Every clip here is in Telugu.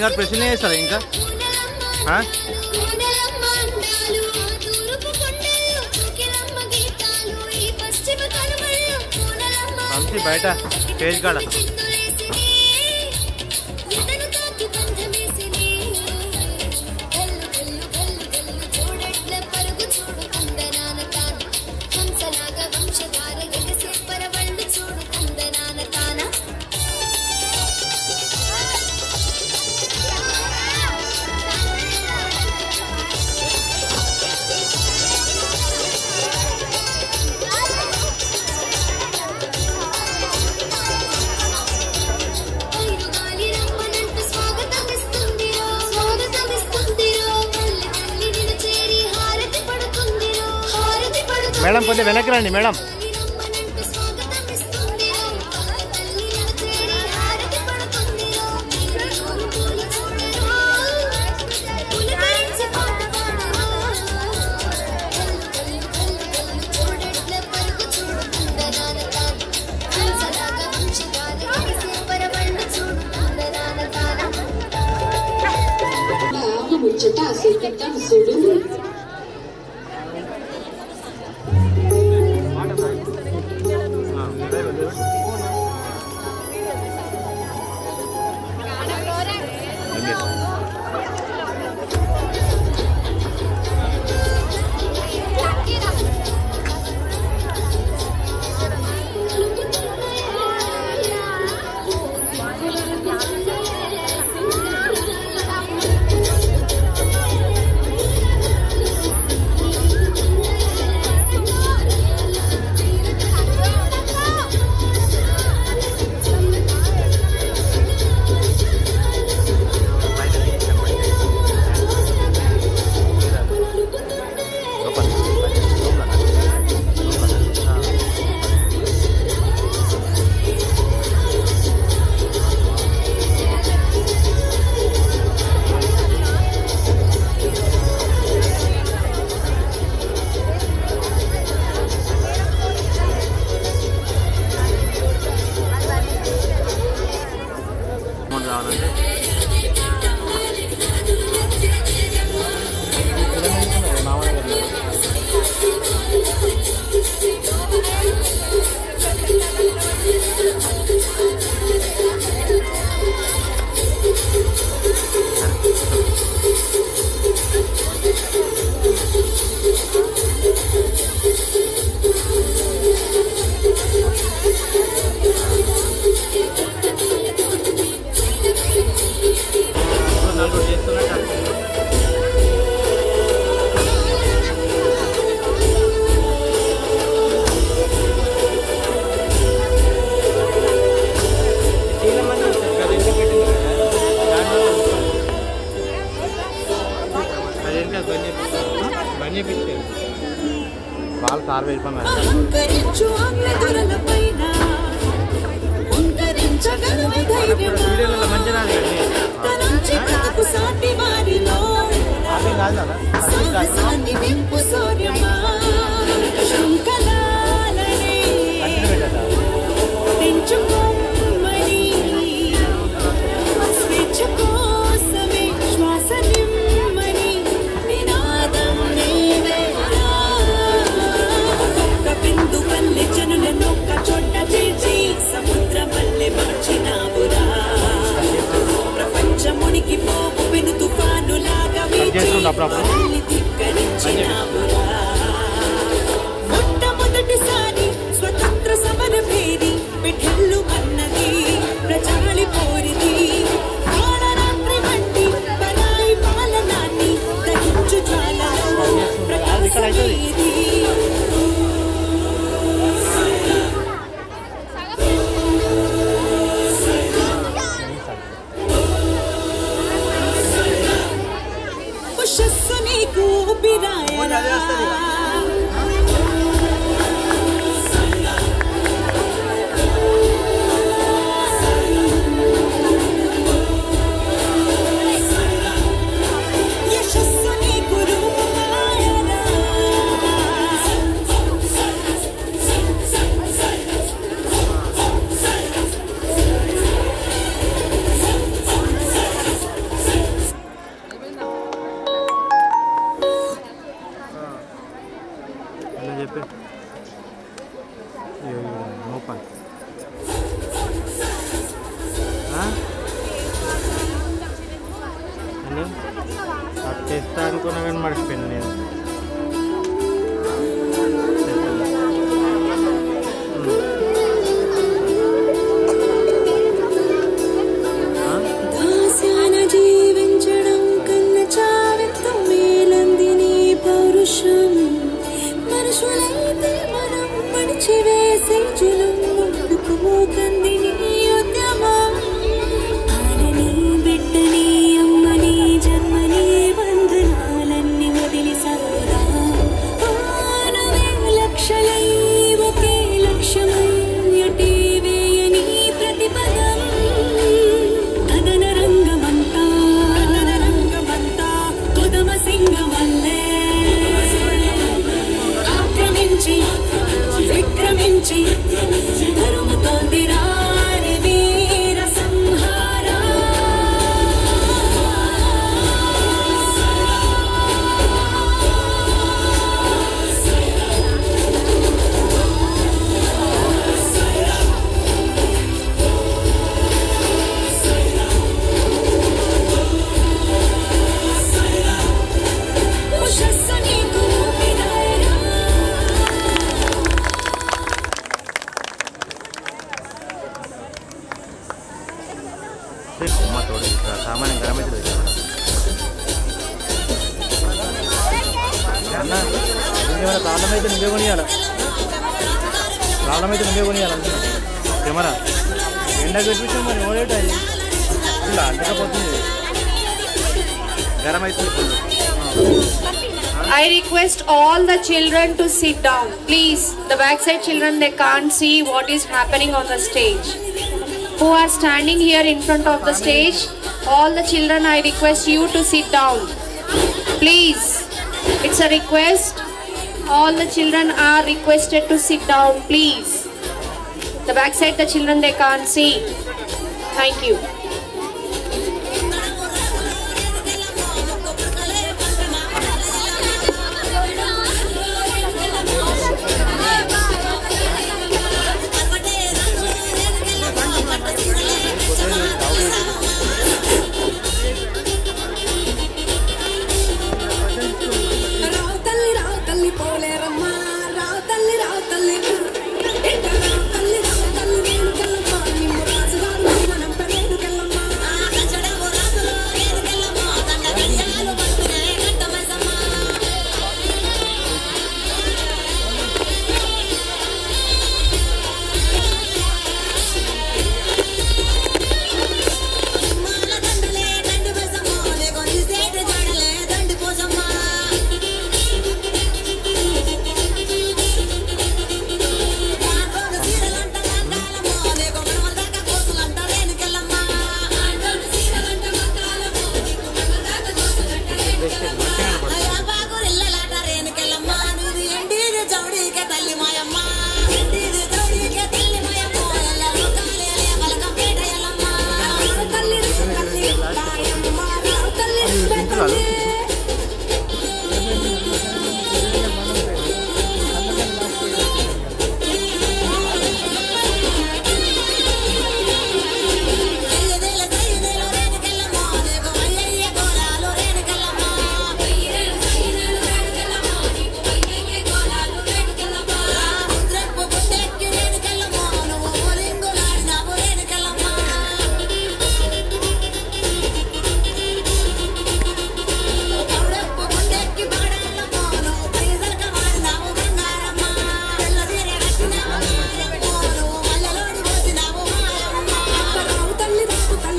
గారు ప్రశ్న చేస్తారు ఇంకా బయట స్టేజ్ కాడ మేడం కొంచెం వెనక్కి రండి మేడం. వాళ్ళు కార్ వెళ్ళిపోయినా వీడియోలలో మంచిగా మొట్టమొదటిసారి స్వతంత్ర సమర భేరి పిఠల్లు అన్నది ప్రజాళి పోరిది కాళరాత్రి వంటి పరాయి పాలనాన్ని దహించు జ్వాలలో ప్రకాశమేది చూడు అది తెస్తా అనుకున్నా కానీ మర్చిపోయాను నేను. జీవించడం కన్న చావెంతో మేలందిని పౌరుషం మనుషులైతే మనం మడిచివేసే జలం కందిని ఉద్యమం ఆనని బిడ్డని అమ్మని జన్మని వందనాలన్నీ వదిలి సరోరా ఆనవే లక్షలై ఒకే లక్ష్యమై అటే వేయని ప్రతిపదం కదన రంగమంతా కొదమ సింగమల్లే ఆక్రమించి విక్రమించి తరుముతోంది రాని వీర సంహార ఉషస్సు నీకు విదాయరా అమ్మ తోడు సామాన్యం గరమైతే అన్న ఏమైనా ప్రాబ్లం అయితే నువ్వే కొనియాలి. ప్రాబ్లం అయితే నువ్వే కొనియాలి కెమెరా ఎండకు పెట్టించాం మరి ఓడేట ఇలా అంతకపోతుంది గరం అవుతుంది. I request all the children to sit down. Please, the backside children, they can't see what is happening on the stage. Who are standing here in front of the stage, all the children, I request you to sit down. Please, it's a request. All the children are requested to sit down, please. The backside, the children, they can't see. Thank you. రావు తల్లి పోలేరమ్మా రావు తల్లి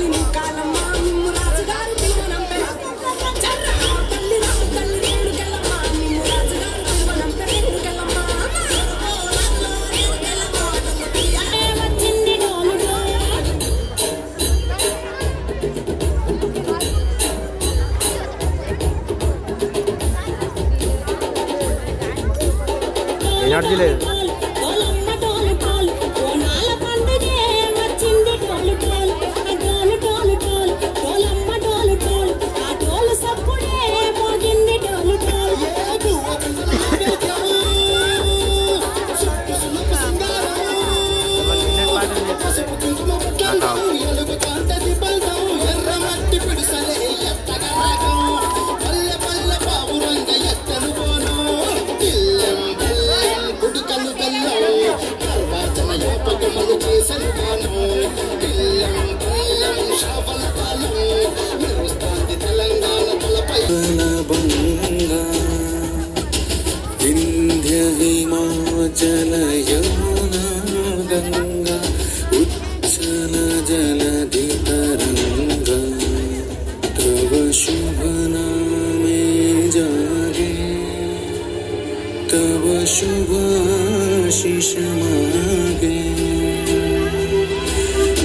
వేణుకెళ్ళమ్మా నిమ్ము రాజుగారు మనం పెరేడుకెళ్ళమ్మా ఎనర్జీ లేదు. विंध्य हिमाचल यमुना गंगा उच्चल जलधि तरंगा तव शुभ नामे जागे तव शुभ आशीष मागे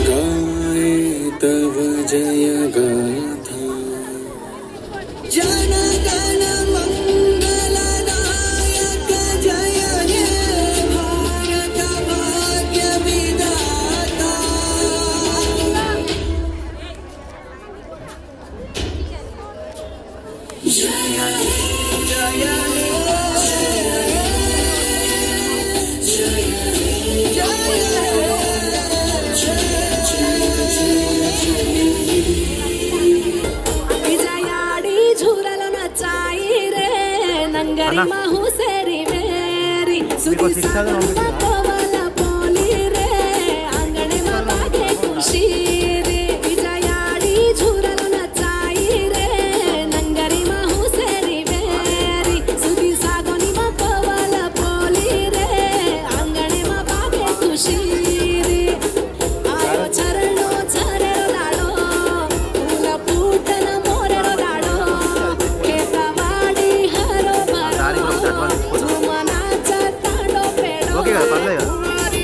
गाए तव जय गाथा जन गण मंगलदायक जय हे भारत भाग्य विधाता విజయాడి ఝూరల నచ్చాయి రే నంగరి మహుసేరి మేరి సుధి సాగంద కోవల పోలి రే అంగణి మాగే ఖుషి రే విజయాడి ఝూరల నచ్చాయి రే నంగరి మహుసేరి మేరి సుధి సాగని మా కోవల పోలి రే అంగణి మాగే ఖుషి రే ఆయో చరణో చరణో దాడో పూల పూటన మోరెరో దాడో కేతవాడి హరో బరో ఝుమనా చతాడో పెడో ఓకే కదా పర్లేదు కదా అది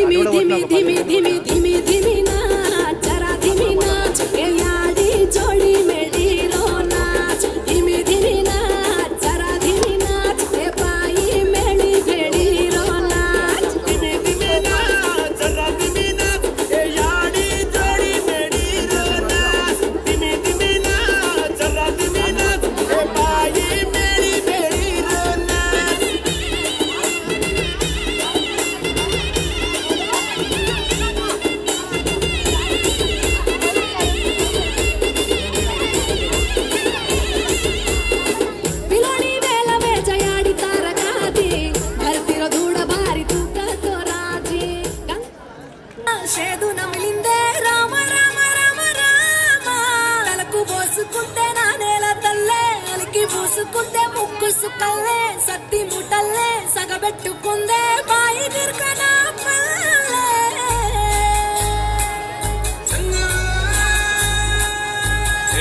నీవేంటి धिमी धिमी धिमी धिमी धिमी धिमी नाच जरा धिमी नाच ए याडी जोड़ी मेडी रो नाच धिमी धिमी नाच जरा धिमी नाच ए पाई मेडी भेड़ी रो नाच धिमी धिमी नाच जरा धिमी नाच ए याडी जोड़ी मेडी रो नाच धिमी धिमी नाच जरा धिमी नाच ए पाई मेडी भेड़ी रो नाच పిలోడి వేల వేజయాడి తారకాది భర్తిరో దూడ భారి తూకతో రాజీ షేదు నమిలిందే రామ రామ రామ రామ తలకు పోసుకుంటే నా నేల తల్లే అలికి పూసుకుంటే ముక్కు సుక్కల్లే సత్తి ముటల్లే సగబెట్టుకుందే బాయి దిర్కనా పల్లె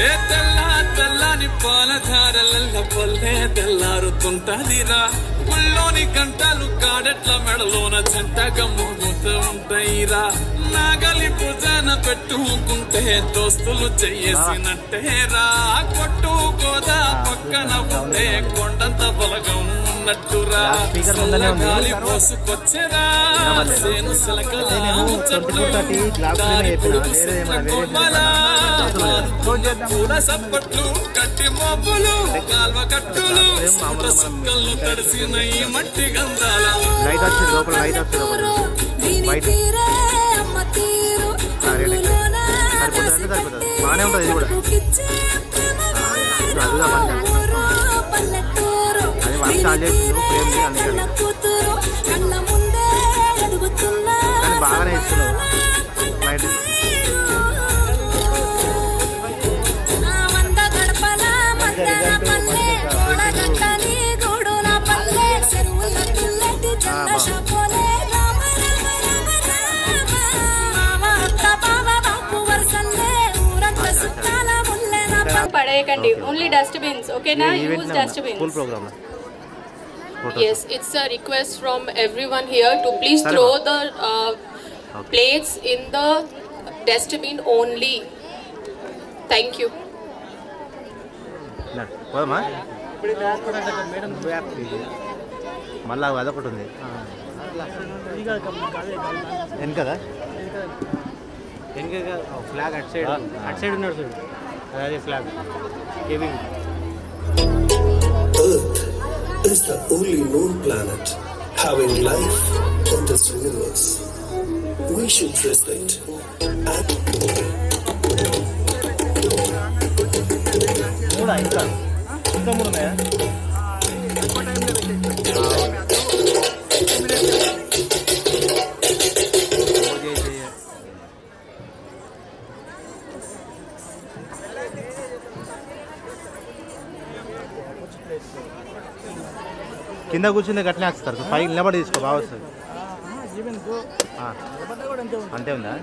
ఏ తెల్లా తెల్లని పాలధారలల్ల పొల్లే తెల్లారుతుంటదిరా గుళ్ళోని గంటలు కాడెట్ల మెడలోన చెంటగా మోగుతూ ఉంటాయిరా నాగలి భుజాన పెట్టుకుంటే దోస్తులు చెయ్యేసినట్టేరా కొట్టు గోదా పక్కన ఉంటే కొండంత బలగం ఉన్నట్టురా గాలి పోసుకొచ్చేరా సేను సలకల చెట్లు దారి పొడుగు కొమ్మలా పూల సప్పట్లు కట్టి మబ్బులు కాల్వ కట్టులు సుక్కలు తడిసిన ఈ మట్టి గంధాల లైట్ వచ్చింది లోపల లైట్ వస్తుంది బయట సరిపోతుంది బాగానే ఉంటుంది ఇది కూడా అదుగా అది వర్క్ స్టార్ట్ చేసింది ప్రేమ్ అందుకని కానీ బాగానే ఇస్తున్నావు లైట్ పడేయకండి ఓన్లీ డస్ట్బిన్స్ ఓకేనా use dustbins full programme Yes, it's a request from everyone here to please throw the plates in the dustbin only. Thank you. పోదమ్మా మళ్ళా అదొకటి ఉంది వెనకదా వెనక ఫ్లాగ్ అటు సైడ్ ఉన్నాడు చూడు అదే flag caving Earth is the only known planet having life in this universe. We should respect and ఇంకా మూడు ఉన్నాయా కింద కూర్చుంది గట్లనే వస్తారు పైకి నిలబడి తీసుకో బాగా వస్తుంది అంతే ఉందా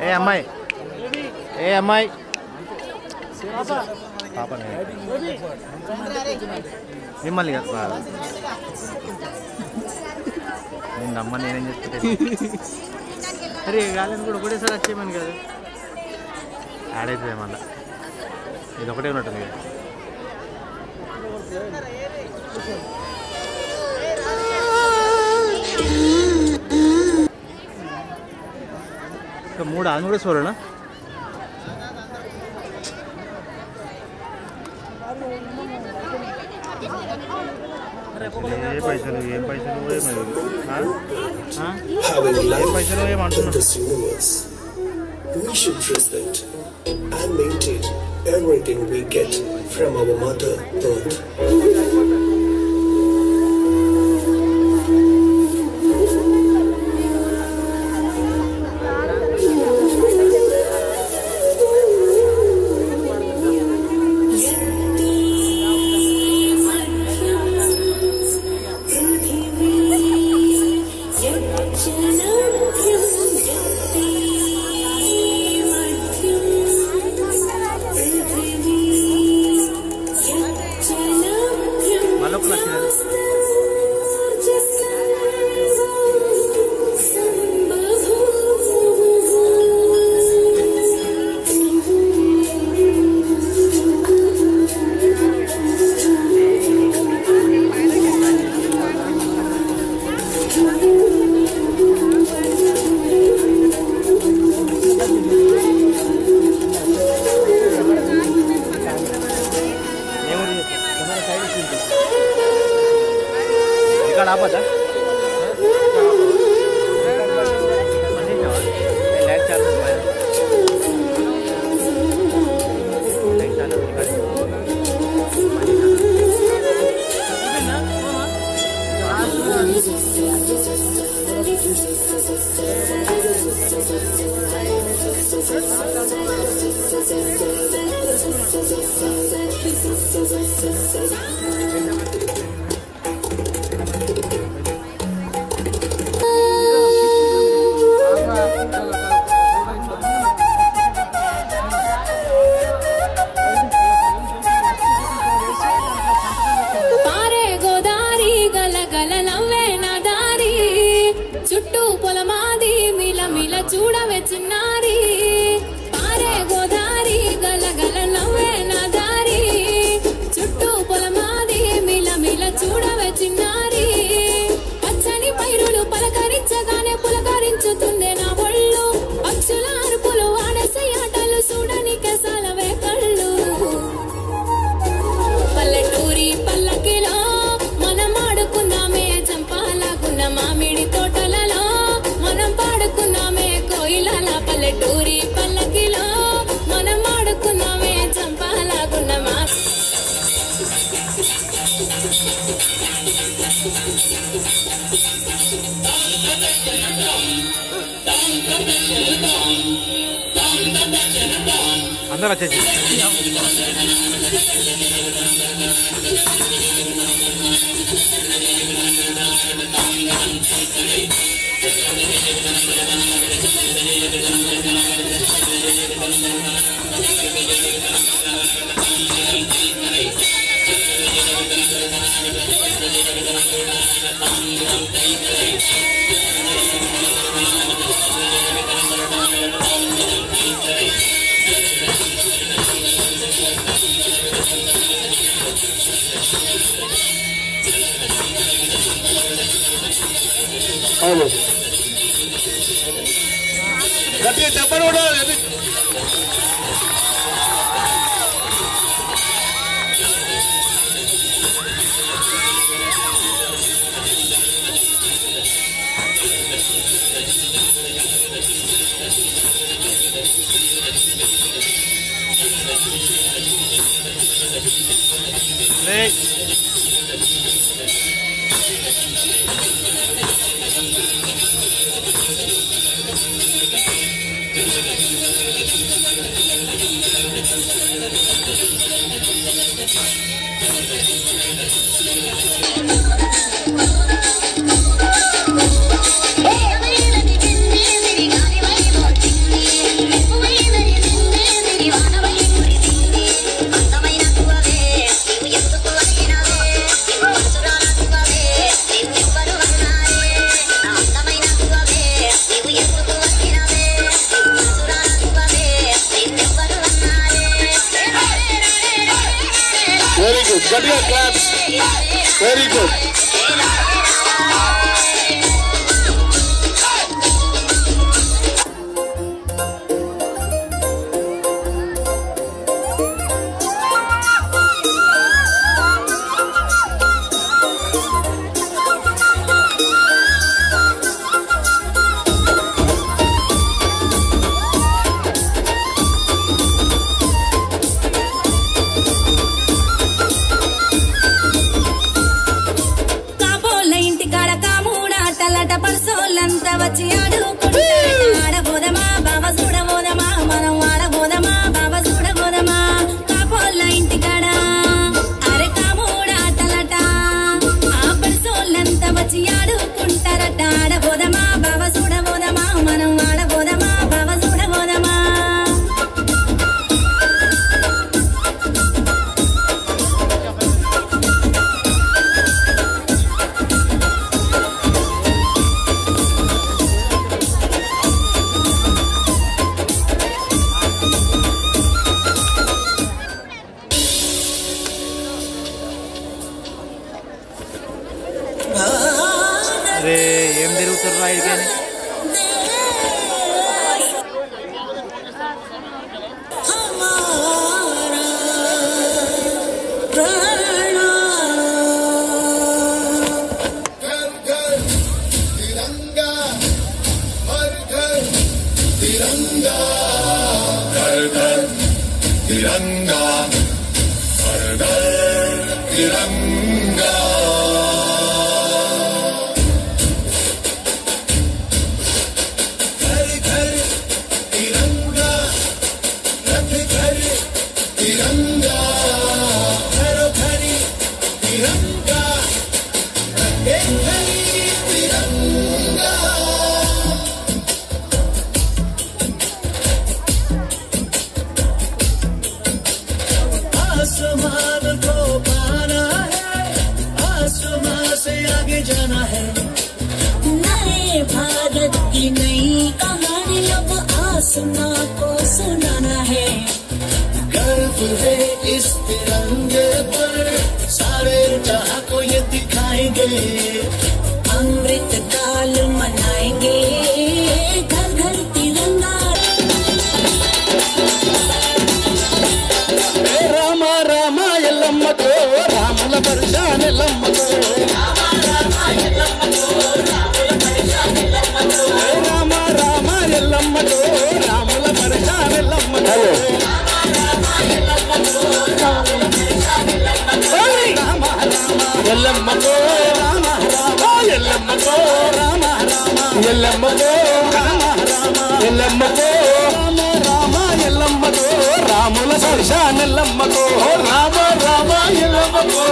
ఏ అమ్మాయి పాప మిమ్మల్ని నేను అమ్మ నేనేం చెప్తే అరే గాలిని కూడా ఒకటేసారి వచ్చేయమని కదా యాడ్ అవుతుంది మళ్ళీ ఇది ఒకటే ఉన్నట్టుంది కదా ఇంకా 3 అది కూడా చూడనా Having life in this universe, we should respect and maintain everything we get from our Mother Earth. అందరూ వచ్చేసి గట్టిగా చెప్పను కూడా Very good. Got your claps. Very good. వచ్చి ఆడబోదమా బాబా చూడబోదమా మనం ఆడబోదమా బాబా చూడబోదమా కాపోళ్ళ ఇంటికాడ అరే కామూడాటలట ఆ పడిసోళ్ళంతా వచ్చి ఆడుకుంటారట ఆడబోదమా బాబా చూడబోదమా మనం ఆడబోదమా బాబా చూడబోదమా అరే ఏం తిరుగుతారు రైడ్కి అని आसमान को पाना है, आसमान से आगे जाना है। नए भारत की नई कहानी अब आसमां को सुनाना है। गर्व है इस तिरंगे पर, सारे जहां को ये दिखाएंगे। अमृत काल मनाएंगे, घर घर तिरंगा। రామ రామ ఎల్లమ్మకో రాముల పరిశాన ఎల్లమ్మకో రామ రామ ఎల్లమ్మకో రాముల పరిశాన ఎల్లమ్మకో రామ రామ ఎల్లమ్మకో రామ రామ ఎల్లమ్మకో రామ రామ ఎల్లమ్మకో రామ రామ ఎల్లమ్మకో రామ రామ ఎల్లమ్మకో రాముల పరిశాన ఎల్లమ్మకో రామ రామ ఎల్లమ్మకో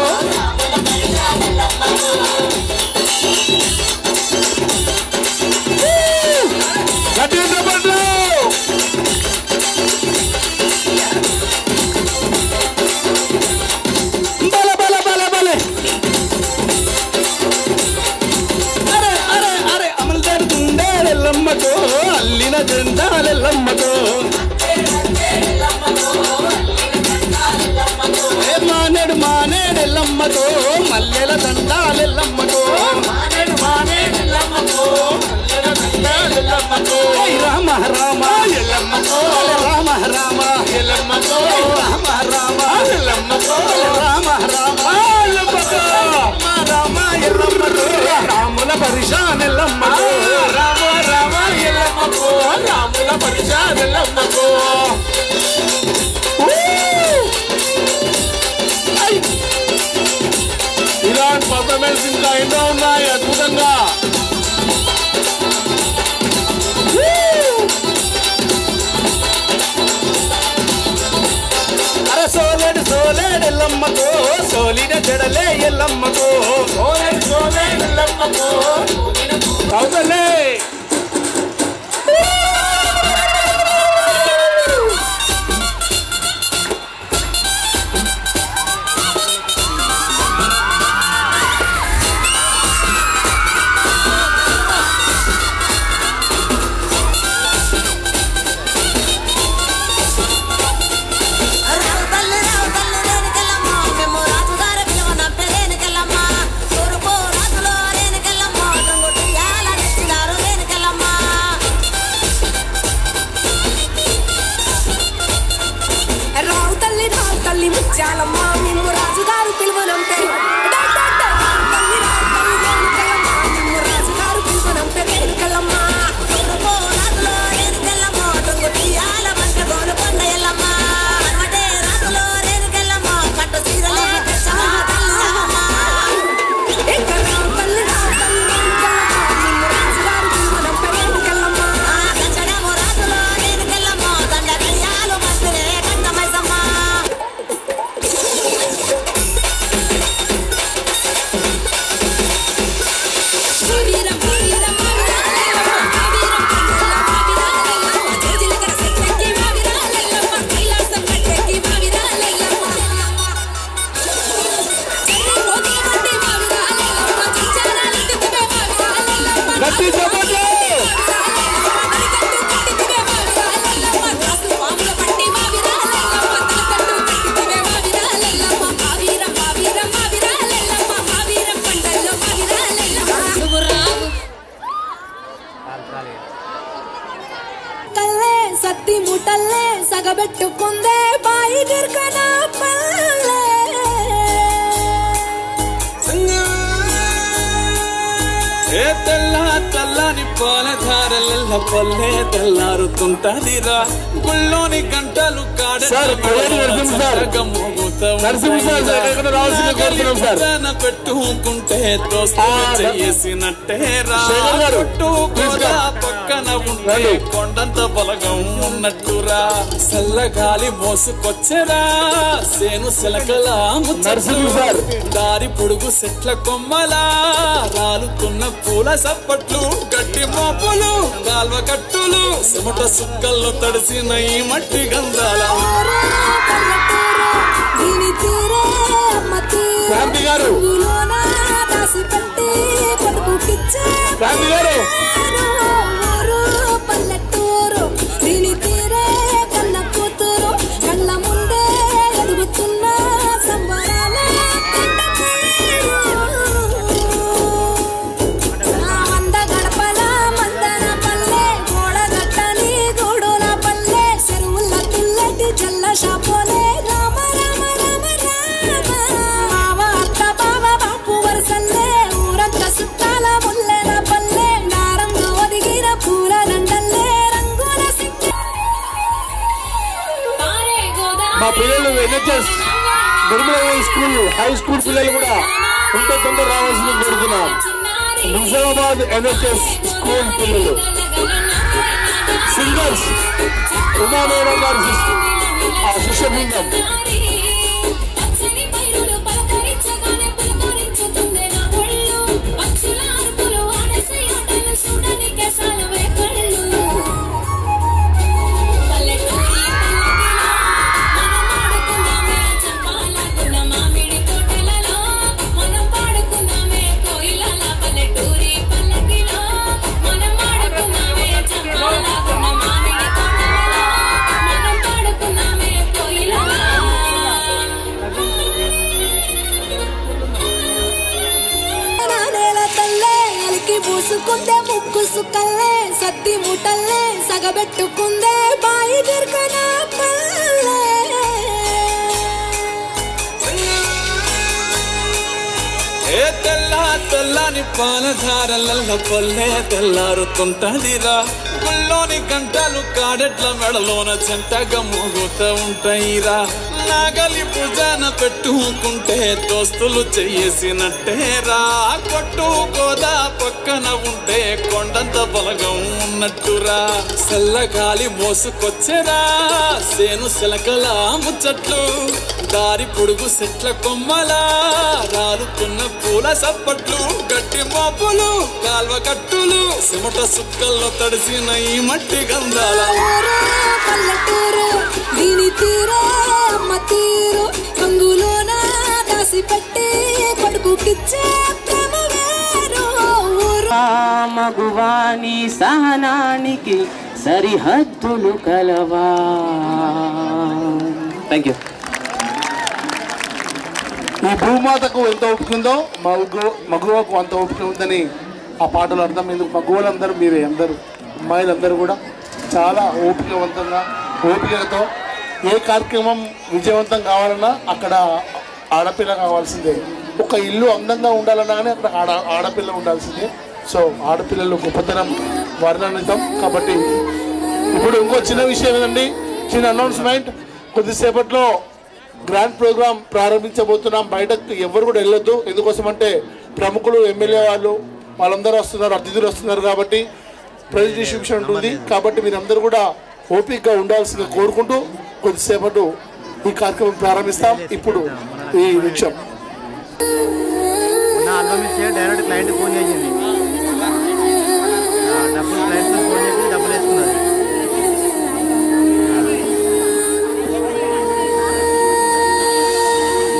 బల బల బల బల అరే అరే అరే అమలు జరుగుతుండే ఎల్లమ్మకో అల్లిన జెండాలెల్లమ్మకో మానేడు మానేడెల్లమ్మకో మల్లెల దండాలెల్లమ్మకో మానేడు మానేడెల్లమ్మకో మల్లెల దండాలెల్లమ్మకో రామ రామ ఎల్లమ్మకో రామ రామ ఎల్లమ్మకో రామ రామ ఎల్లమ్మకో రామ రామ ఎల్లమ్మకో రామ రామ ఎల్లమ్మకో రాముల పరిశాన ఎల్లమ్మకో రామ రామ ఎల్లమ్మకో రాముల పరిశాన ఎల్లమ్మకో ఇలాంటి పర్ఫార్మెన్స్ ఇంకా ఎన్నో ఉన్నాయి అద్భుతంగా. అరే సోలేడు సోలేడు ఎల్లమ్మకో ఎల్లమ్మకో సోనే ఎల్లమ్మకో అవుతలే ముత్యాలమ్మ మేము రాజుగారు పిలువనంటే రాజుగారు పిలువనంటే రేణుకల్లమ్మ సత్తి ముటల్లే సగబెట్టుకుందే బాయి గిర్కన పల్లె ఏ తెల్లని పాలధారల పల్లె తెల్లారుతుంటదిరా గుళ్ళోని గంటలు పెట్టుకుంటే చేసినట్టేరా పక్కన ఉంటే కొండంత బలగం ఉన్నట్టురా చల్లగాలి మోసుకొచ్చెరా సేను సిలకలా దారి పొడుగు చెట్ల కొమ్మలా రాలుతున్న పూల సప్పట్లు గట్టి మోపులు కాల్వ కట్టులు సిమట సుక్కల్లో తడిసిన ఈ మట్టి గంధాల పల్లెటూరు దీని తీరే కన్న కూతురు కళ్ళ ముందే ఎదుగుతున్న సంబరాల మంద గడపల మందన పల్లె గోడ గట్టని గూడుల పల్లె చెరువుల తుల్లటి జల్ల షాపోలే రామ రామ రామ రామ అత్త బావ బాపు వరసల్లే ఊరంతా సుట్టాల ముల్లెల పల్లె నారంగా ఒదిగిన పూల దండల్లే రంగుల మా పిల్లలు NHS Nirmala school high school పిల్లలు కూడా తొందర రావాల్సింది కోరుతున్నాం. నిజామాబాద్ ఎన్హెచ్ఎస్ స్కూల్ పిల్లలు సింగర్స్ ఉమా మేడం గారి ఆ శిష్య బృందం పూసుకుందే ముక్కు సుక్కల్లే సత్తి ముటల్లే సగబెట్టుకుందే బాయి గిర్కన పల్లె ఏ తెల్లని పాలధారల పల్లె తెల్లారుతుంటదిరా గుళ్ళోని గంటలు కాడెట్ల మెడలోన చెంటగా మోగుతూ ఉంటాయిరా నాగలి భుజాన పెట్టుకుంటే దోస్తులు చేసినట్టేరా కొట్టు గోదా పక్కన ఉంటే కొండంత బలగం ఉన్నట్టురా చల్లగాలి మోసుకొచ్చెరా సేను సిలకల ముచ్చట్లు దారి పొడుగు సెట్ల కొమ్మలా రాలుతున్న పూల సప్పట్లు గట్టి మోపులు కాల్వ కట్టులు సిమట సుక్కల్లో తడిసిన ఈ మట్టి గంధాల పల్లెటూరు దీని తీరే అమ్మ తీరు రంగులోన దాసి పెట్టి కొడుకుకిచ్చే ప్రేమ వేరు మగువాని సహనానికి సరిహద్దులు కలవా. Thank you. ఈ భూమాతకు ఎంత ఓపిక ఉందో మగువకు అంత ఓపిక ఉందని ఆ పాటలు అర్థం. ఎందుకు మగువలందరూ మీరే అందరూ అమ్మాయిలందరూ కూడా చాలా ఓపికతో ఏ కార్యక్రమం విజయవంతం కావాలన్నా అక్కడ ఆడపిల్ల కావాల్సిందే. ఒక ఇల్లు అందంగా ఉండాలన్నా కానీ అక్కడ ఆడపిల్ల ఉండాల్సిందే. సో ఆడపిల్లలు గొప్పతనం వర్ణనితం. కాబట్టి ఇప్పుడు ఇంకో చిన్న విషయం ఏంటండి, చిన్న అనౌన్స్మెంట్. కొద్దిసేపట్లో గ్రాండ్ ప్రోగ్రామ్ ప్రారంభించబోతున్నాం. బయటకు ఎవరు కూడా వెళ్ళొద్దు. ఎందుకోసం అంటే ప్రముఖులు ఎమ్మెల్యే వాళ్ళందరూ వస్తున్నారు, అతిథులు వస్తున్నారు కాబట్టి ప్రైజ్ డిస్ట్రిబ్యూషన్ ఉంటుంది. కాబట్టి మీరందరూ కూడా ఓపికగా ఉండాల్సిందిగా కోరుకుంటూ కొద్దిసేపటి ఈ కార్యక్రమం ప్రారంభిస్తాం. ఇప్పుడు ఈ నిమిషం ఆల్బమ్ ఇస్తే డైరెక్ట్ క్లయింట్ ఫోన్ చేసింది, డబ్బులు క్లయింట్ ఫోన్ చేసి డబ్బులు వేసుకున్నారు.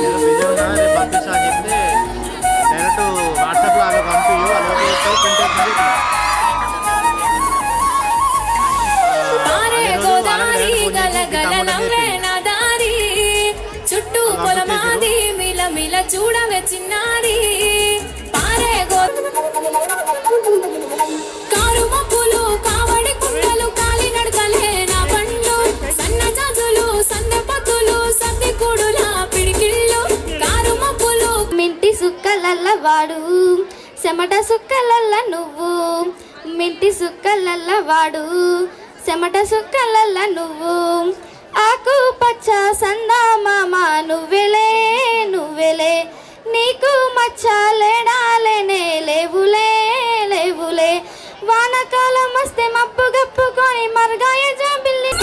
నేను బిజీ ఉన్నా, రేపు పంపిస్తా అని చెప్తే డైరెక్ట్ వాట్సాప్లో అలా పంపించు అలా ప్రింట్ చుట్టూ పొలమాది మిల మిల చూడవే చిన్నారి పారే కారు మబ్బులు కావడి కుండలు కాలి నడకలే నా బండ్లు సన్న జాజులు సందె పత్తులు సద్ది కూడుల పిడికిళ్ళు కారు మబ్బులు మింటి సుక్కలల్ల వాడు చెమట సుక్కలల్ల నువ్వు మింటి సుక్కలల్ల వాడు చెమట సుక్కలల్ల నువ్వు ఆకు పచ్చ సందా మామ నువ్వెలే నువ్వెలే నీకు మచ్చ లేడాలేనే లేవులే లేవులే వానకాలం వస్తే మబ్బు గప్పుకొని మరగాయ జాబిల్లి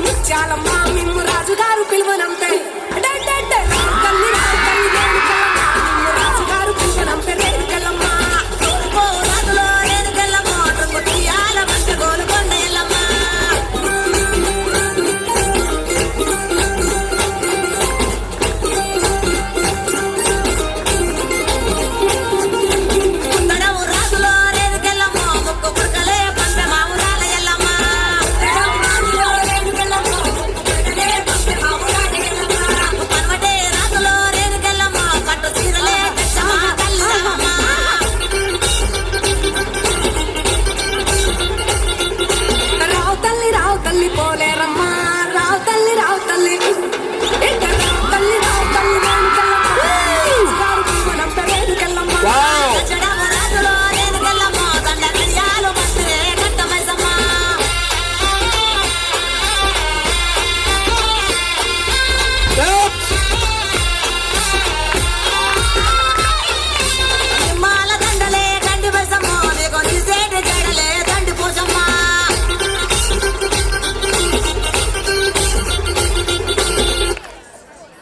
ముత్యాలమ్మ మిమ్ము రాజుగారు పిలువనంతే రాజుగారు పిలువనంతే రేణుకెళ్ళమ్మ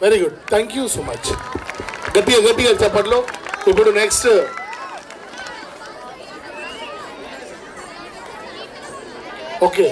very good, thank you so much. గట్టిగా చెప్పట్లో. ఇప్పుడు నెక్స్ట్ ఓకే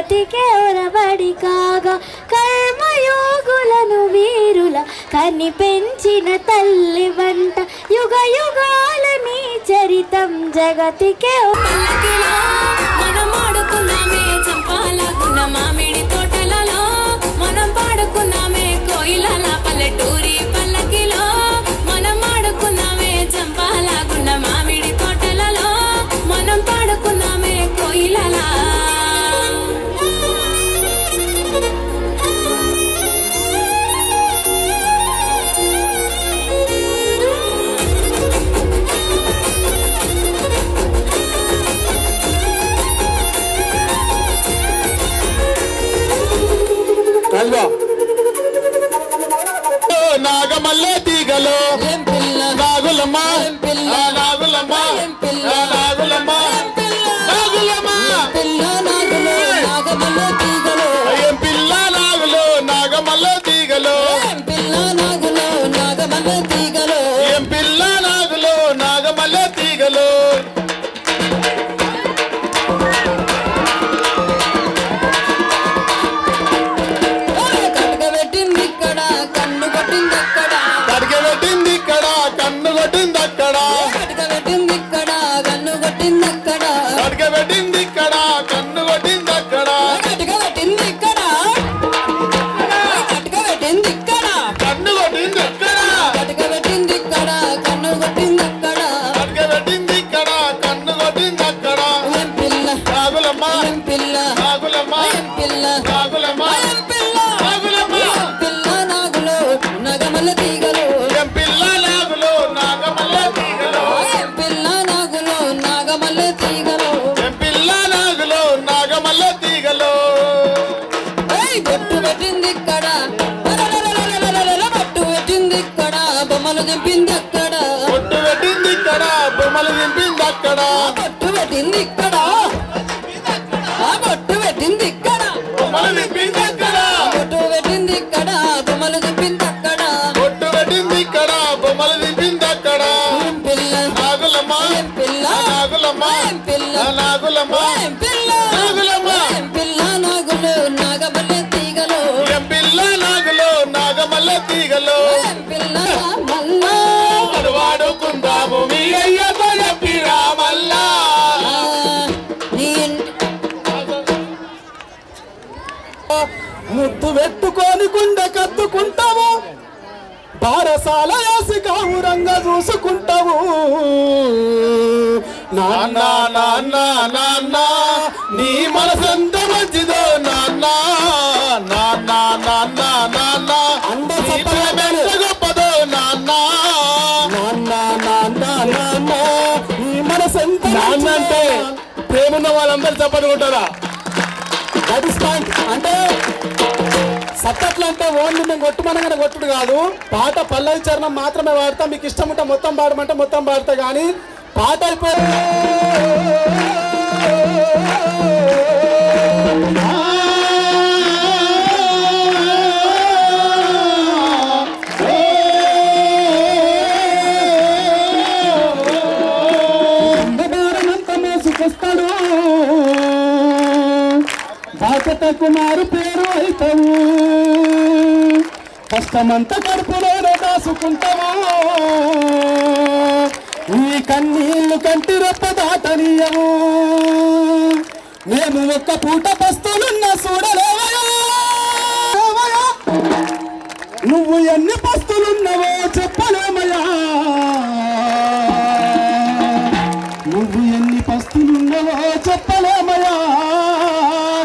జగతికే ఒరబడి కాగా కర్మయోగులను వీరుల కని పెంచిన తల్లి వంట యుగ యుగాల నీ చరితం జగతికే మనం ఆడుకున్నామే చంపాలకున్న మామిడి తోటలలో మనం పాడుకున్నామే కోయిలల పల్లెటూరి పల్లకిలో మనం ఆడుకున్నామే చంపాలకున్న మామిడి తోటలలో మనం పాడుకున్నామే కోయిలల నాగమల్లె తీగలో నాగులమ్మ నాగులమ్మ నాగులమ్మ నాగులమ్మ ఏం పిల్ల నాగులో నాగమల్లె తీగలో ఏం పిల్ల నాగులో నాగమల్లె తీగలో ముద్దు పెట్టుకొని గుండె కత్తుకుంటావు బారసాల వేసి కావురంగా చూసుకుంటావు నాన్న నాన్న నాన్న నీ మనసంత మంచిదో నాన్న నాన్న నాన్న నాన్న గొప్పదో నాన్న నాన్న నాన్న నాన్న నీ మనసంత నాన్న అంటే ప్రేమున్న వాళ్ళందరూ చెప్పనుకుంటారా అంటే సత్తట్లు అంటే ఓన్లీ మేము కొట్టుమనగానే కొట్టుడు కాదు పాట పల్లవి చరణం మాత్రమే పాడతాం మీకు ఇష్టం ఉంటే మొత్తం పాడమంటే మొత్తం పాడతా కానీ పాట అయిపోయి మోసుకొస్తాడు బాధ్యతకు మారు పేరు అవుతావు కష్టమంతా కడుపులోనే దాసుకుంటావు నీ కన్నీళ్లు కంటి రొప్ప దాటనీయము మేము ఒక్క పూట పస్తులున్న చూడలేవయా నువ్వు ఎన్ని పస్తులున్నావో చెప్పలేమయ్యా నువ్వు ఎన్ని పస్తులున్నావో చెప్పలేమయ్యా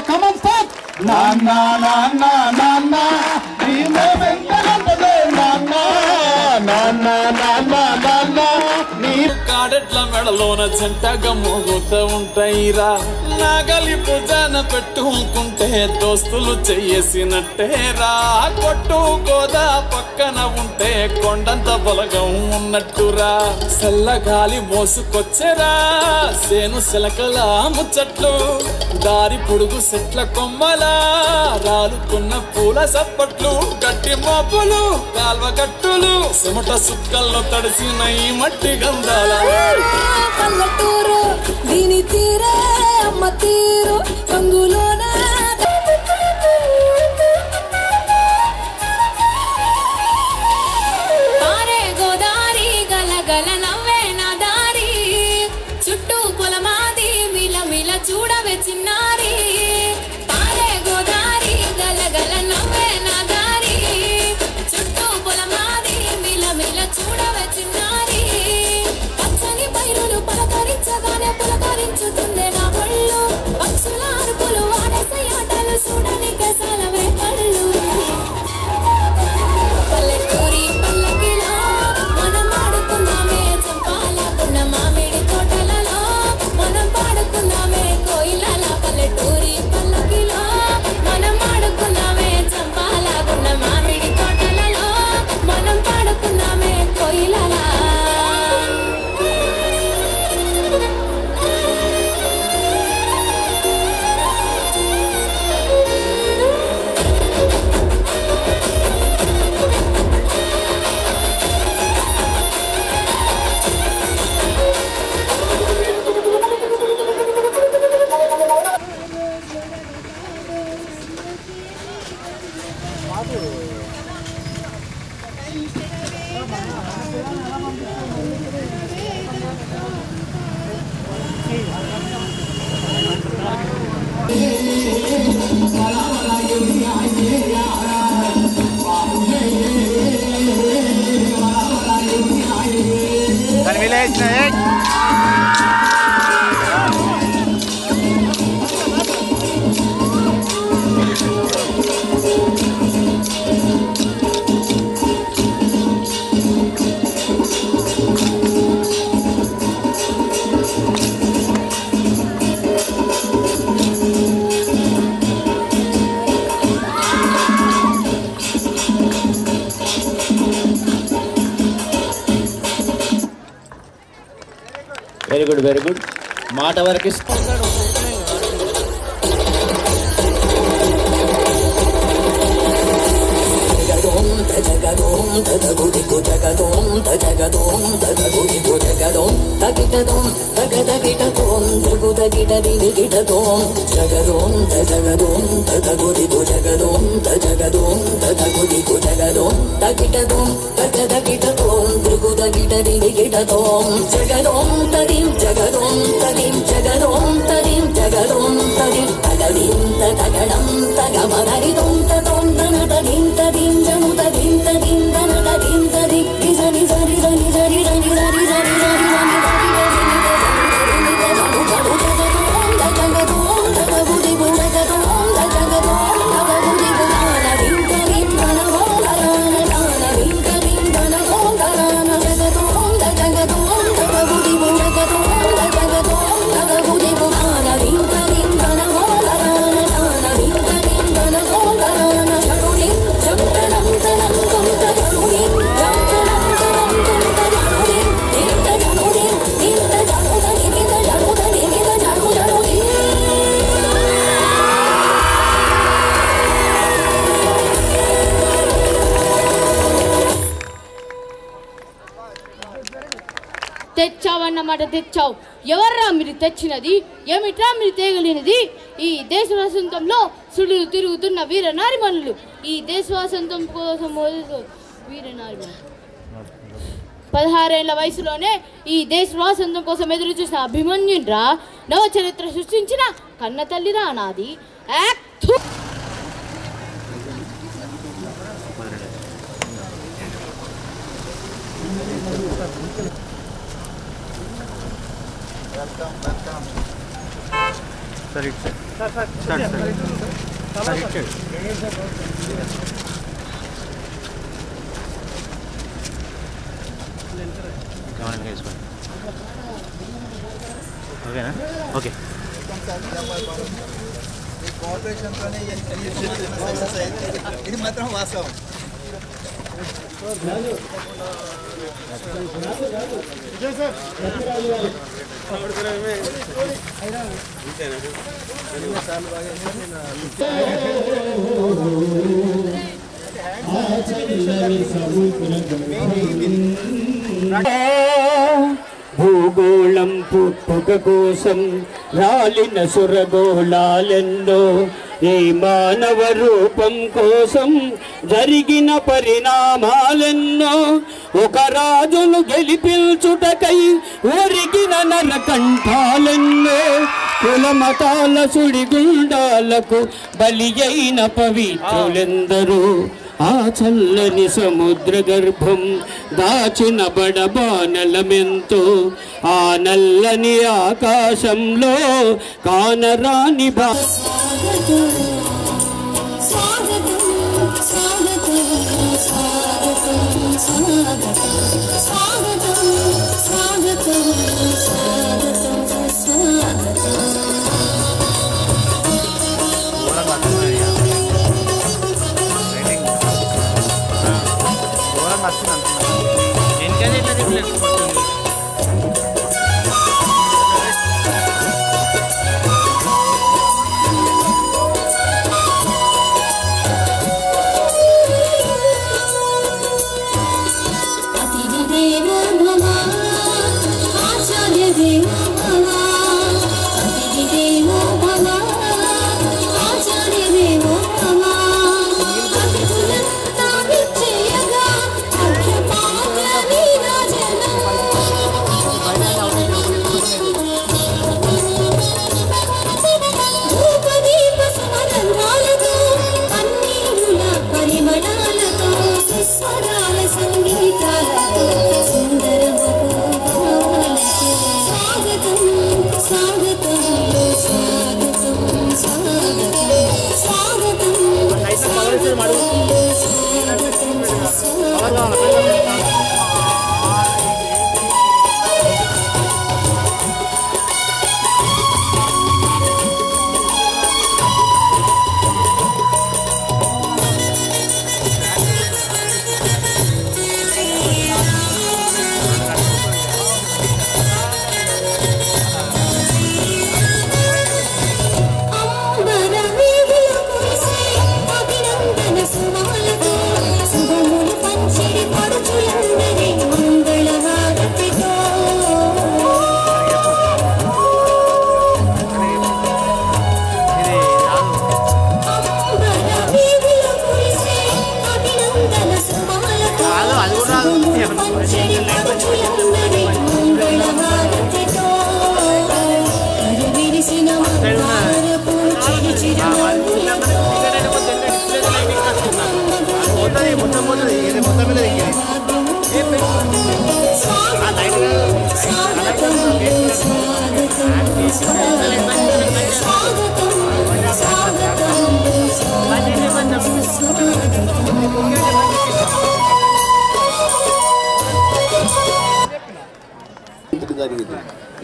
కమన్ స్టార్ట్ నాన్న నాన్న నాన్న నీ మోమెంతలంటదే నాన్న నాన్న నాన్న నాన్న నీ కాడెట్ల మెడలోన జంటగా మోగుతూ ఉంటాయిరా నాగలి భుజాన పెట్టుకుంటే దోస్తులు చెయ్యేసినట్టేరా కొట్టు గోదా పక్కన ఉంటే కొండంత బలగం ఉన్నట్టురా చల్లగాలి మోసుకొచ్చెరా సేను శిలకల ముచ్చట్లు దారి పొడుగు చెట్ల కొమ్మలా రాలుకున్న పూల సప్పట్లు గట్టి మోపులు కాల్వ గట్టులు చెమట సుక్కల్లో తడిసిన ఈ మట్టి గంధాల పల్లెటూరు దీని తీరే అమ్మ తీరు రంగులోన వెరీ గుడ్ వెరీ గుడ్. మాట వరకు తెచ్చావన్నమాట. తెచ్చావు. ఎవర్రా మీరు తెచ్చినది? ఏమిట్రా మీరు తేగలినది? ఈ దేశ వసంతంలో సుడులు తిరుగుతున్న వీర నారిమణులు. ఈ దేశ వసంతం కోసం వీర నారిమణులు 16 ఏళ్ల వయసులోనే ఈ దేశ స్వాతంత్రం కోసం ఎదురు చూసిన అభిమన్యుడ్రా. నవ చరిత్ర సృష్టించిన కన్న తల్లిరా నాది. ఓకేనా? ఓకే. ఇది మాత్రం వాస్తవం. భూగోళం పుట్టుక కోసం రాలిన సురగోళాలెన్నో, ఈ మానవ రూపం కోసం జరిగిన పరిణామాలెన్నో, ఒక రాజును గెలిపించుటకై ఒరిగిన నరకంఠాలెన్నో, కులమతాల సుడిగుండాలకు బలి అయిన పవిత్రులెందరూ, ఆ చల్లని సముద్ర గర్భం దాచిన బడబానలమెంతో, ఆ నల్లని ఆకాశంలో కానరాని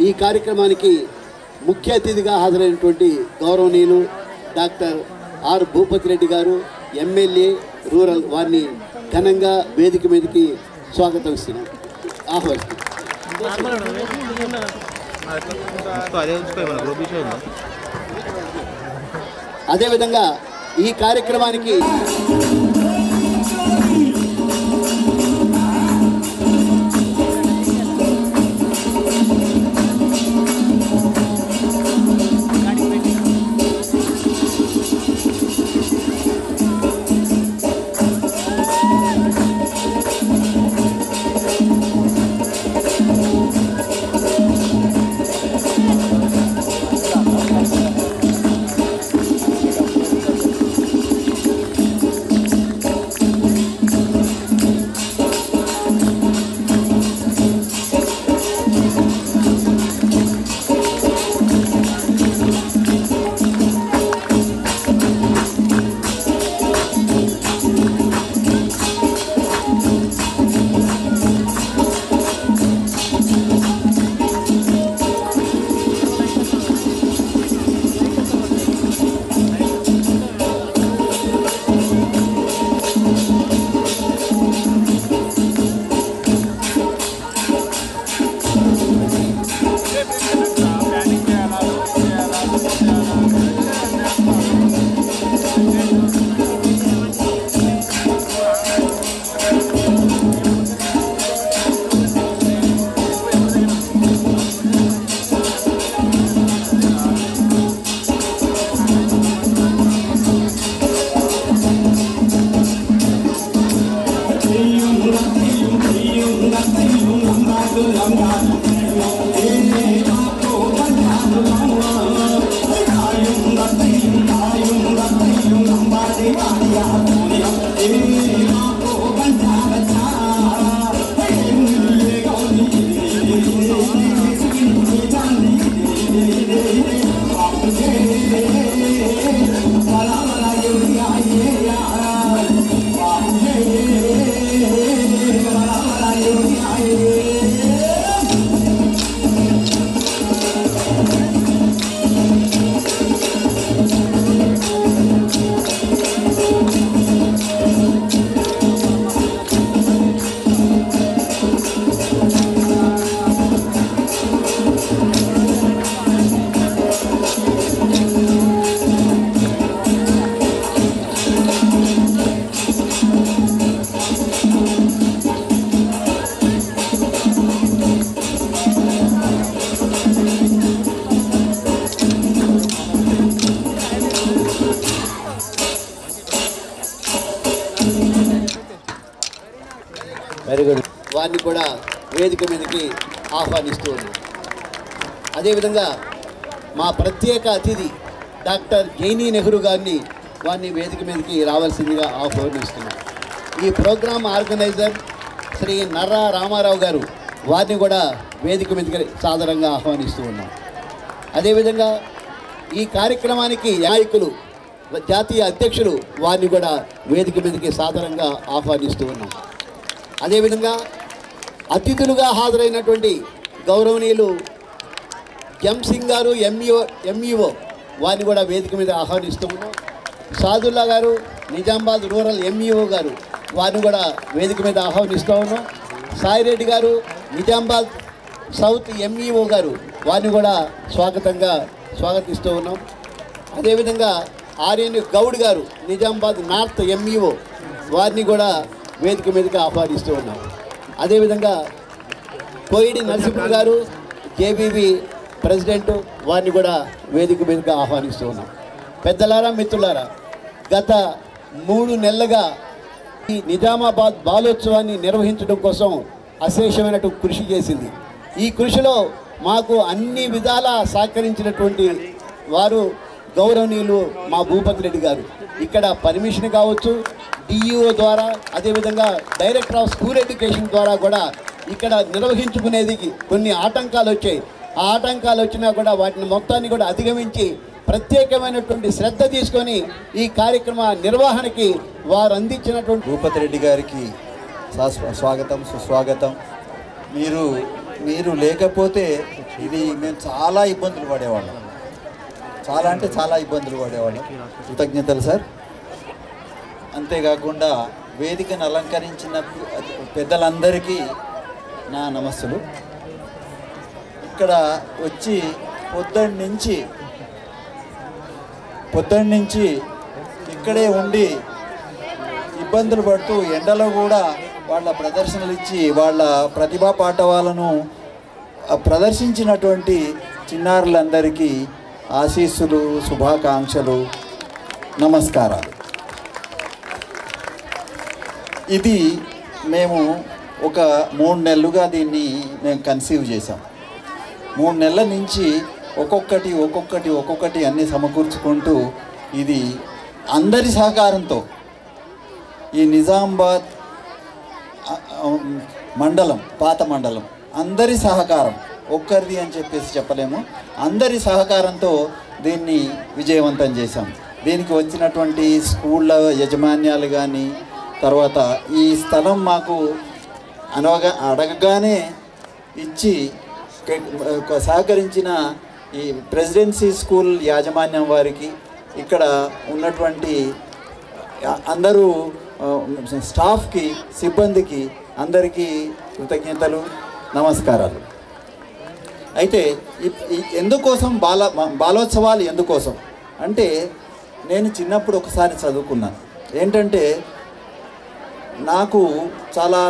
ఈ కార్యక్రమానికి ముఖ్య అతిథిగా హాజరైనటువంటి గౌరవనీయులు డాక్టర్ ఆర్ భూపతి రెడ్డి గారు ఎమ్మెల్యే రూరల్ వారిని ఘనంగా వేదిక మీదకి స్వాగతం ఇస్తున్నాం ఆహ్వానిస్తున్నాం. అదేవిధంగా ఈ కార్యక్రమానికి వారిని కూడా వేదిక మీదకి ఆహ్వానిస్తూ ఉన్నాం. అదేవిధంగా మా ప్రత్యేక అతిథి డాక్టర్ జైనీ నెహ్రూ గారిని వారిని వేదిక మీదకి రావాల్సిందిగా ఆహ్వానిస్తున్నాం. ఈ ప్రోగ్రామ్ ఆర్గనైజర్ శ్రీ నర్రా రామారావు గారు వారిని కూడా వేదిక మీదకి సాదరంగా ఆహ్వానిస్తూ ఉన్నాం. అదేవిధంగా ఈ కార్యక్రమానికి నాయకులు జాతీయ అధ్యక్షులు వారిని కూడా వేదిక మీదకి సాదరంగా ఆహ్వానిస్తూ ఉన్నాం. అదేవిధంగా అతిథులుగా హాజరైనటువంటి గౌరవనీయులు ఎం సింగ్ గారు ఎంఈఓ వారిని కూడా వేదిక మీద ఆహ్వానిస్తూ ఉన్నాం. సాదుల్లా గారు నిజామాబాద్ రూరల్ ఎంఈఓ గారు వారిని కూడా వేదిక మీద ఆహ్వానిస్తూ ఉన్నాం. సాయిరెడ్డి గారు నిజామాబాద్ సౌత్ ఎంఈఓ గారు వారిని కూడా స్వాగతిస్తూ ఉన్నాం. అదేవిధంగా ఆర్యన్ గౌడ్ గారు నిజామాబాద్ నార్త్ ఎంఈఓ వారిని కూడా వేదిక మీదకి ఆహ్వానిస్తూ ఉన్నాం. అదేవిధంగా కోయిడి నరసింహ గారు జేబీబీ ప్రెసిడెంట్ వారిని కూడా వేదిక మీదకి ఆహ్వానిస్తూ ఉన్నాం. పెద్దలారా, మిత్రులారా, గత 3 నెలలుగా ఈ నిజామాబాద్ బాలోత్సవాన్ని నిర్వహించడం కోసం అశేషమైనటువంటి కృషి చేసింది. ఈ కృషిలో మాకు అన్ని విధాలా సహకరించినటువంటి వారు గౌరవనీయులు మా భూపతి రెడ్డి గారు. ఇక్కడ పర్మిషన్ కావచ్చు, డిఈఓ ద్వారా, అదేవిధంగా డైరెక్టర్ ఆఫ్ స్కూల్ ఎడ్యుకేషన్ ద్వారా కూడా ఇక్కడ నిర్వహించుకునేది కొన్ని ఆటంకాలు వచ్చాయి. ఆ ఆటంకాలు వచ్చినా కూడా వాటిని మొత్తాన్ని కూడా అధిగమించి ప్రత్యేకమైనటువంటి శ్రద్ధ తీసుకొని ఈ కార్యక్రమ నిర్వహణకి వారు అందించినటువంటి భూపతి రెడ్డి గారికి స్వాగతం, సుస్వాగతం. మీరు లేకపోతే ఇది మేము చాలా ఇబ్బందులు పడేవాళ్ళం, చాలా అంటే చాలా ఇబ్బందులు పడేవాళ్ళం. కృతజ్ఞతలు సార్. అంతేకాకుండా వేదికను అలంకరించిన పెద్దలందరికీ నా నమస్సులు. ఇక్కడ వచ్చి పొద్దున్న నుంచి ఇక్కడే ఉండి ఇబ్బందులు పడుతూ ఎండలో కూడా వాళ్ళ ప్రదర్శనలు ఇచ్చి వాళ్ళ ప్రతిభా పాఠవాలను ప్రదర్శించినటువంటి చిన్నారులందరికీ ఆశీస్సులు, శుభాకాంక్షలు, నమస్కారాలు. ఇది మేము ఒక 3 నెలలుగా దీన్ని మేము కన్సీవ్ చేసాం. 3 నెలల నుంచి ఒక్కొక్కటి అన్నీ సమకూర్చుకుంటూ ఇది అందరి సహకారంతో ఈ నిజామాబాద్ మండలం, పాత మండలం అందరి సహకారం, ఒక్కరిది అని చెప్పేసి చెప్పలేము, అందరి సహకారంతో దీన్ని విజయవంతం చేశాం. దీనికి వచ్చినటువంటి స్కూళ్ళ యజమాన్యాలు కానీ, తర్వాత ఈ స్థలం మాకు అడగగానే ఇచ్చి సహకరించిన ఈ ప్రెసిడెన్సీ స్కూల్ యాజమాన్యం వారికి, ఇక్కడ ఉన్నటువంటి అందరూ స్టాఫ్కి, సిబ్బందికి అందరికీ కృతజ్ఞతలు, నమస్కారాలు. అయితే ఎందుకోసం బాలోత్సవాలు ఎందుకోసం అంటే, నేను చిన్నప్పుడు ఒకసారి చదువుకున్నాను. ఏంటంటే నాకు చాలా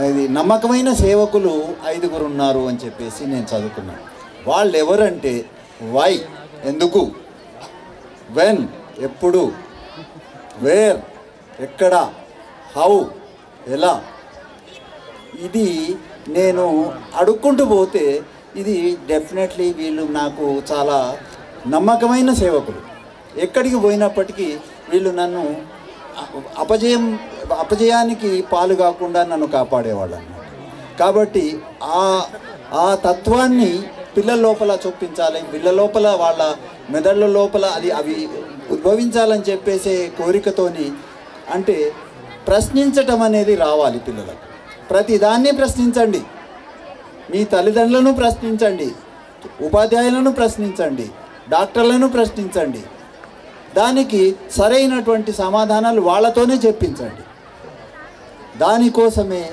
ఇది నమ్మకమైన సేవకులు 5 ఉన్నారు అని చెప్పేసి నేను చదువుకున్నాను. వాళ్ళు ఎవరంటే వై ఎందుకు, వెన్ ఎప్పుడు, వేర్ ఎక్కడ, హౌ ఎలా. ఇది నేను అడుక్కుంటూ పోతే ఇది డెఫినెట్లీ వీళ్ళు నాకు చాలా నమ్మకమైన సేవకులు. ఎక్కడికి పోయినప్పటికీ వీళ్ళు నన్ను అపజయానికి పాలు కాకుండా నన్ను కాపాడేవాళ్ళు అన్నమాట. కాబట్టి ఆ తత్వాన్ని పిల్లల లోపల చొప్పించాలి, పిల్లల లోపల, వాళ్ళ మెదళ్ళ లోపల అవి ఉద్భవించాలని చెప్పేసే కోరికతోని, అంటే ప్రశ్నించటం అనేది రావాలి పిల్లలకు. ప్రతిదాన్ని ప్రశ్నించండి, మీ తల్లిదండ్రులను ప్రశ్నించండి, ఉపాధ్యాయులను ప్రశ్నించండి, డాక్టర్లను ప్రశ్నించండి. దానికి సరైనటువంటి సమాధానాలు వాళ్ళతోనే చెప్పించండి. దానికోసమే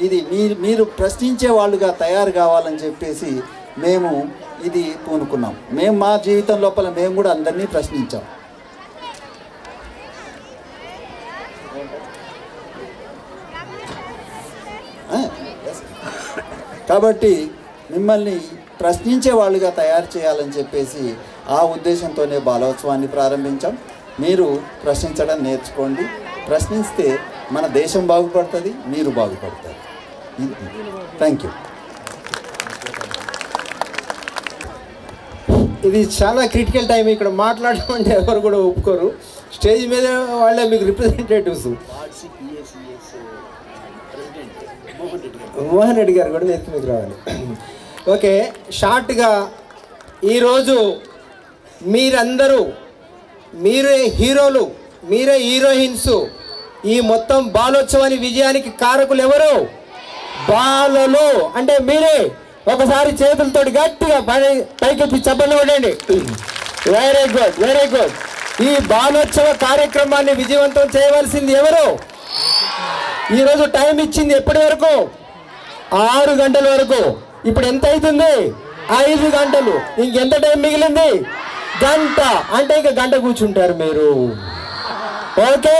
ఇది మీరు ప్రశ్నించే వాళ్ళుగా తయారు కావాలని చెప్పేసి మేము ఇది పూనుకున్నాం. మేము మా జీవితం లోపల మేము కూడా అందరినీ ప్రశ్నించాం. కాబట్టి మిమ్మల్ని ప్రశ్నించే వాళ్ళుగా తయారు చేయాలని చెప్పేసి ఆ ఉద్దేశంతోనే బాలోత్సవాన్ని ప్రారంభించాం. మీరు ప్రశ్నించడం నేర్చుకోండి. ప్రశ్నిస్తే మన దేశం బాగుపడుతుంది, మీరు బాగుపడతారు. Thank you. ఇది చాలా క్రిటికల్ టైం. ఇక్కడ మాట్లాడడం అంటే ఎవరు కూడా ఒప్పుకోరు. స్టేజ్ మీద వాళ్ళే మీకు రిప్రజెంటేటివ్స్. మోహన్ రెడ్డి గారు కూడా మీకు రావాలి. ఓకే, షార్ట్గా ఈరోజు మీరే హీరోలు, మీరే హీరోయిన్స్. ఈ మొత్తం బాలోత్సవాన్ని విజయానికి కారకులు ఎవరు? బాలలు అంటే మీరే. ఒకసారి చేతులతో గట్టిగా పైకెత్తి చప్పట్లు కొట్టండి. Very good, very good. ఈ బాలోత్సవ కార్యక్రమాన్ని విజయవంతం చేయవలసింది ఎవరు? ఈరోజు టైం ఇచ్చింది ఎప్పటి వరకు? 6 గంటల వరకు. ఇప్పుడు ఎంత అవుతుంది? 5 గంటలు. ఇంకెంత టైం మిగిలింది? గంట. అంటే ఇంకా గంట కూర్చుంటారు మీరు. ఓకే,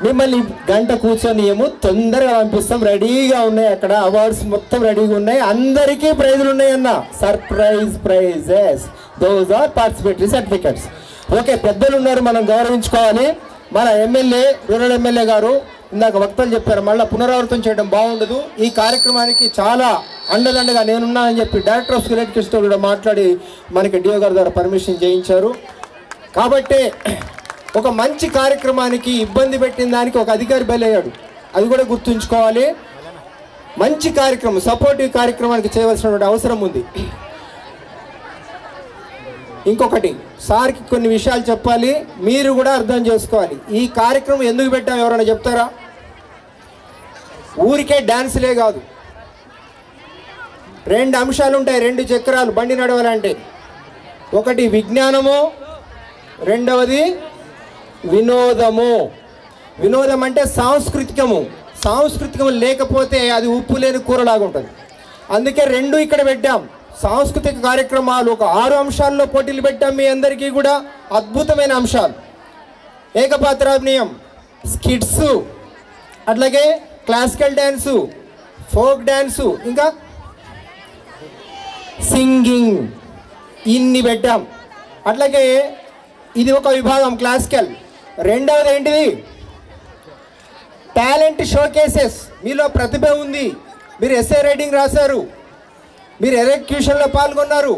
మిమ్మల్ని గంట కూర్చొని తొందరగా పంపిస్తాం. రెడీగా ఉన్నాయి, అక్కడ అవార్డ్స్ మొత్తం రెడీగా ఉన్నాయి. అందరికీ ప్రైజులు ఉన్నాయన్న. Surprise prizes, those are participatory certificates. Okay, పెద్దలు ఉన్నారు, మనం గౌరవించుకోవాలి. మన ఎమ్మెల్యే, రూరల్ ఎమ్మెల్యే గారు ఇందాక వక్తలు చెప్పారు, మళ్ళీ పునరావృతం చేయడం బాగుండదు. ఈ కార్యక్రమానికి చాలా అండదండగా నేనున్నానని చెప్పి డైరెక్టర్ ఆఫ్ స్కూల్ ఎడ్యుకేషన్తో కూడా మాట్లాడి మనకి డిఓ గారి ద్వారా పర్మిషన్ చేయించారు. కాబట్టి ఒక మంచి కార్యక్రమానికి ఇబ్బంది పెట్టిన దానికి ఒక అధికారి బలయ్యాడు, అది కూడా గుర్తుంచుకోవాలి. మంచి కార్యక్రమం, సపోర్టివ్ కార్యక్రమానికి చేయవలసినటువంటి అవసరం ఉంది. ఇంకొకటి, సార్కి కొన్ని విషయాలు చెప్పాలి, మీరు కూడా అర్థం చేసుకోవాలి. ఈ కార్యక్రమం ఎందుకు పెట్టాం ఎవరైనా చెప్తారా? ఊరికే డ్యాన్సులే కాదు, 2 అంశాలు ఉంటాయి, 2 చక్రాలు బండి నడవాలంటే. ఒకటి విజ్ఞానము, రెండవది వినోదము. వినోదం అంటే సాంస్కృతికము. సాంస్కృతికము లేకపోతే అది ఉప్పు లేని కూరలాగా ఉంటుంది. అందుకే 2 ఇక్కడ పెట్టాం. సాంస్కృతిక కార్యక్రమాలు ఒక 6 అంశాల్లో పోటీలు పెట్టాం. మీ అందరికీ కూడా అద్భుతమైన అంశాలు. ఏకపాత్రాభినయం, స్కిట్స్, అట్లాగే క్లాసికల్ డ్యాన్సు, ఫోక్ డ్యాన్సు, ఇంకా సింగింగ్, ఇన్ని పెట్టాం. అట్లాగే ఇది ఒక విభాగం క్లాసికల్. రెండవది ఏంటిది? Talent showcases. మీలో ప్రతిభ ఉంది, మీరు ఎస్ఏ రైటింగ్ రాశారు, మీరు ఎలక్యూషన్లో పాల్గొన్నారు,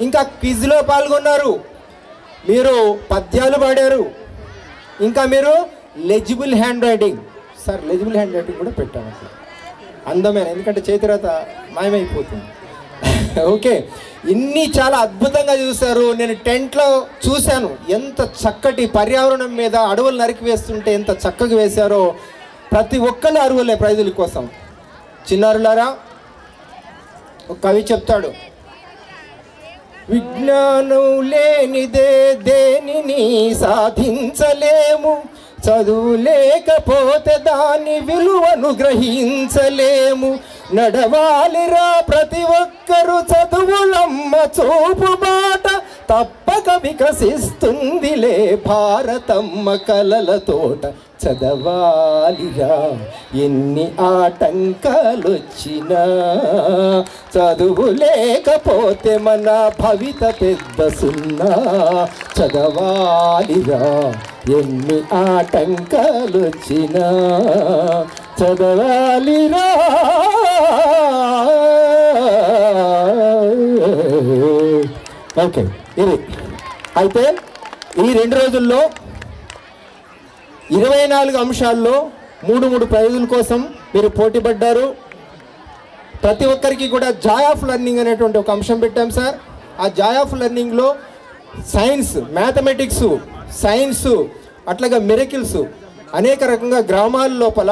ఇంకా క్విజ్లో పాల్గొన్నారు, మీరు పద్యాలు పాడారు, ఇంకా మీరు legible hand writing. Sir legible hand writing కూడా పెట్టాను అసలు, అందమైన, ఎందుకంటే చేతిరాత మాయమైపోతుంది. ఓకే, ఇన్ని చాలా అద్భుతంగా చూశారు. నేను టెంట్లో చూశాను, ఎంత చక్కటి పర్యావరణం మీద అడవులు నరికి వేస్తుంటే ఎంత చక్కగా వేశారో. ప్రతి ఒక్కళ్ళు అరువులే ప్రైజుల కోసం. చిన్నారులారా, ఒక కవి చెప్తాడు, విజ్ఞానం లేనిదే దేనిని సాధించలేము, చదువు లేకపోతే దాని విలువను గ్రహించలేము, నడవాలిరా ప్రతి ఒక్కరు చదువులమ్మ చూపు బాట, తప్పక వికసిస్తుందిలే భారతమ్మ కలల తోట, చదవాలిరా ఎన్ని ఆటంకాలొచ్చినా, చదువు లేకపోతే మన భవిత పెద్ద సున్నా, చదవాలిరా ఎన్ని ఆటంకాలొచ్చినా, చదవాలిరా. ఓకే, ఇది అయితే ఈ 2 రోజుల్లో 24 అంశాల్లో 3 ప్రైజుల కోసం మీరు పోటీ పడ్డారు. ప్రతి ఒక్కరికి కూడా జాయ్ ఆఫ్ లెర్నింగ్ అనేటువంటి ఒక అంశం పెట్టాం సార్. ఆ జాయ్ ఆఫ్ లెర్నింగ్లో సైన్స్, మ్యాథమెటిక్స్, సైన్స్, అట్లాగే మిరకిల్స్, అనేక రకంగా గ్రామాల లోపల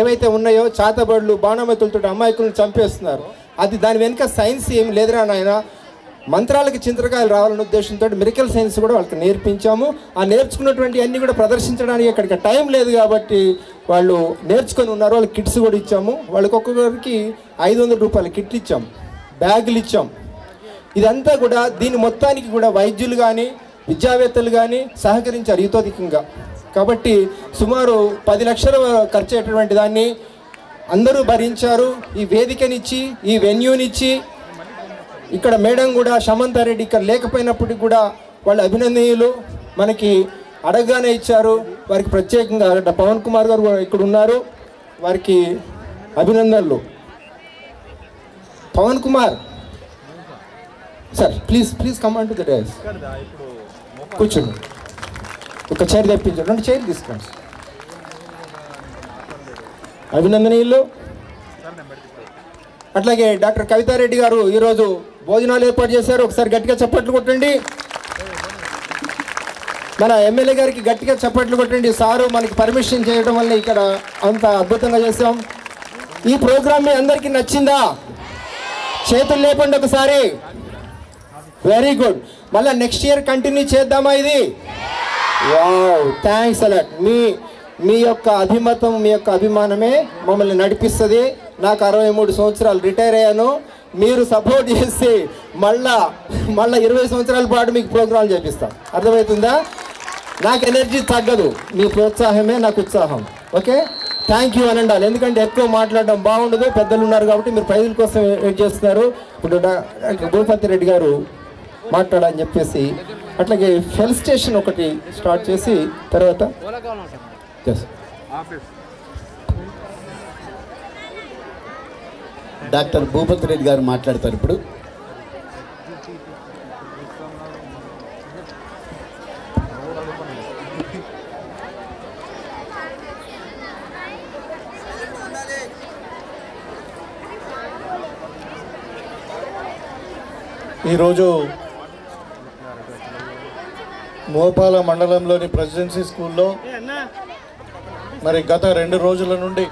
ఏవైతే ఉన్నాయో చాతబడులు, బాణమెతులతో అమాయకులను చంపేస్తున్నారు. అది దాని వెనుక సైన్స్ ఏం లేదురా నాయన, మంత్రాలకి చింతకాయలు రావాలనే ఉద్దేశంతో మిరకల్ సైన్స్ కూడా వాళ్ళకి నేర్పించాము. ఆ నేర్చుకున్నటువంటి అన్నీ కూడా ప్రదర్శించడానికి అక్కడికి టైం లేదు కాబట్టి వాళ్ళు నేర్చుకొని ఉన్నారు. వాళ్ళకి కిట్స్ కూడా ఇచ్చాము. వాళ్ళకి ఒక్కొక్కరికి 500 రూపాయల కిట్లు ఇచ్చాం, బ్యాగులు ఇచ్చాం. ఇదంతా కూడా దీని మొత్తానికి కూడా వైద్యులు కానీ విద్యావేత్తలు కానీ సహకరించారు హితోధికంగా. కాబట్టి సుమారు 10 లక్షలు ఖర్చు అయ్యేటటువంటి దాన్ని అందరూ భరించారు. ఈ వేదికనిచ్చి, ఈ వెన్యూనిచ్చి, ఇక్కడ మేడం కూడా శమంతారెడ్డి ఇక్కడ లేకపోయినప్పటికీ కూడా వాళ్ళు అభినందనీయులు, మనకి అడగగానే ఇచ్చారు. వారికి ప్రత్యేకంగా పవన్ కుమార్ గారు ఇక్కడ ఉన్నారు, వారికి అభినందనలు. Pavan Kumar sir, please come on to the dais. కూర్చోండి, ఒక చైర్ తెప్పించండి, 2 చైర్లు తీసుకోండి. అభినందనీయులు. అట్లాగే డాక్టర్ కవితారెడ్డి గారు ఈరోజు భోజనాలు ఏర్పాటు చేశారు. ఒకసారి గట్టిగా చప్పట్లు కొట్టండి. మన ఎమ్మెల్యే గారికి గట్టిగా చప్పట్లు కొట్టండి. సారు మనకి పర్మిషన్ చేయడం వల్ల ఇక్కడ అంత అద్భుతంగా చేసాం. ఈ ప్రోగ్రామ్ మీ అందరికీ నచ్చిందా? చేతులు లేపండి ఒకసారి. Very good. మళ్ళీ నెక్స్ట్ ఇయర్ కంటిన్యూ చేద్దామా ఇది? Wow, thanks a lot. మీ యొక్క అభిమతం, మీ యొక్క అభిమానమే మమ్మల్ని నడిపిస్తుంది. నాకు 63 సంవత్సరాలు, రిటైర్ అయ్యాను. మీరు సపోర్ట్ చేసి మళ్ళా 20 సంవత్సరాల పాటు మీకు ప్రోగ్రాంలు చేపిస్తాం. అర్థమవుతుందా? నాకు ఎనర్జీ తగ్గదు, మీ ప్రోత్సాహమే నాకు ఉత్సాహం. ఓకే, థ్యాంక్ యూ అని ఉండాలి. ఎందుకంటే ఎక్కువ మాట్లాడడం బాగుండదు, పెద్దలు ఉన్నారు కాబట్టి మీరు ప్రైజుల కోసం వెయిట్ చేస్తున్నారు. ఇప్పుడు భూపతి రెడ్డి గారు మాట్లాడాలని చెప్పేసి అట్లాగే ఫెల్ స్టేషన్ ఒకటి స్టార్ట్ చేసి తర్వాత డాక్టర్ భూపతి రెడ్డి గారు మాట్లాడతారు ఇప్పుడు. ఈరోజు మోపాల మండలంలోని ప్రెసిడెన్సీ స్కూల్లో మరి గత 2 రోజుల నుండి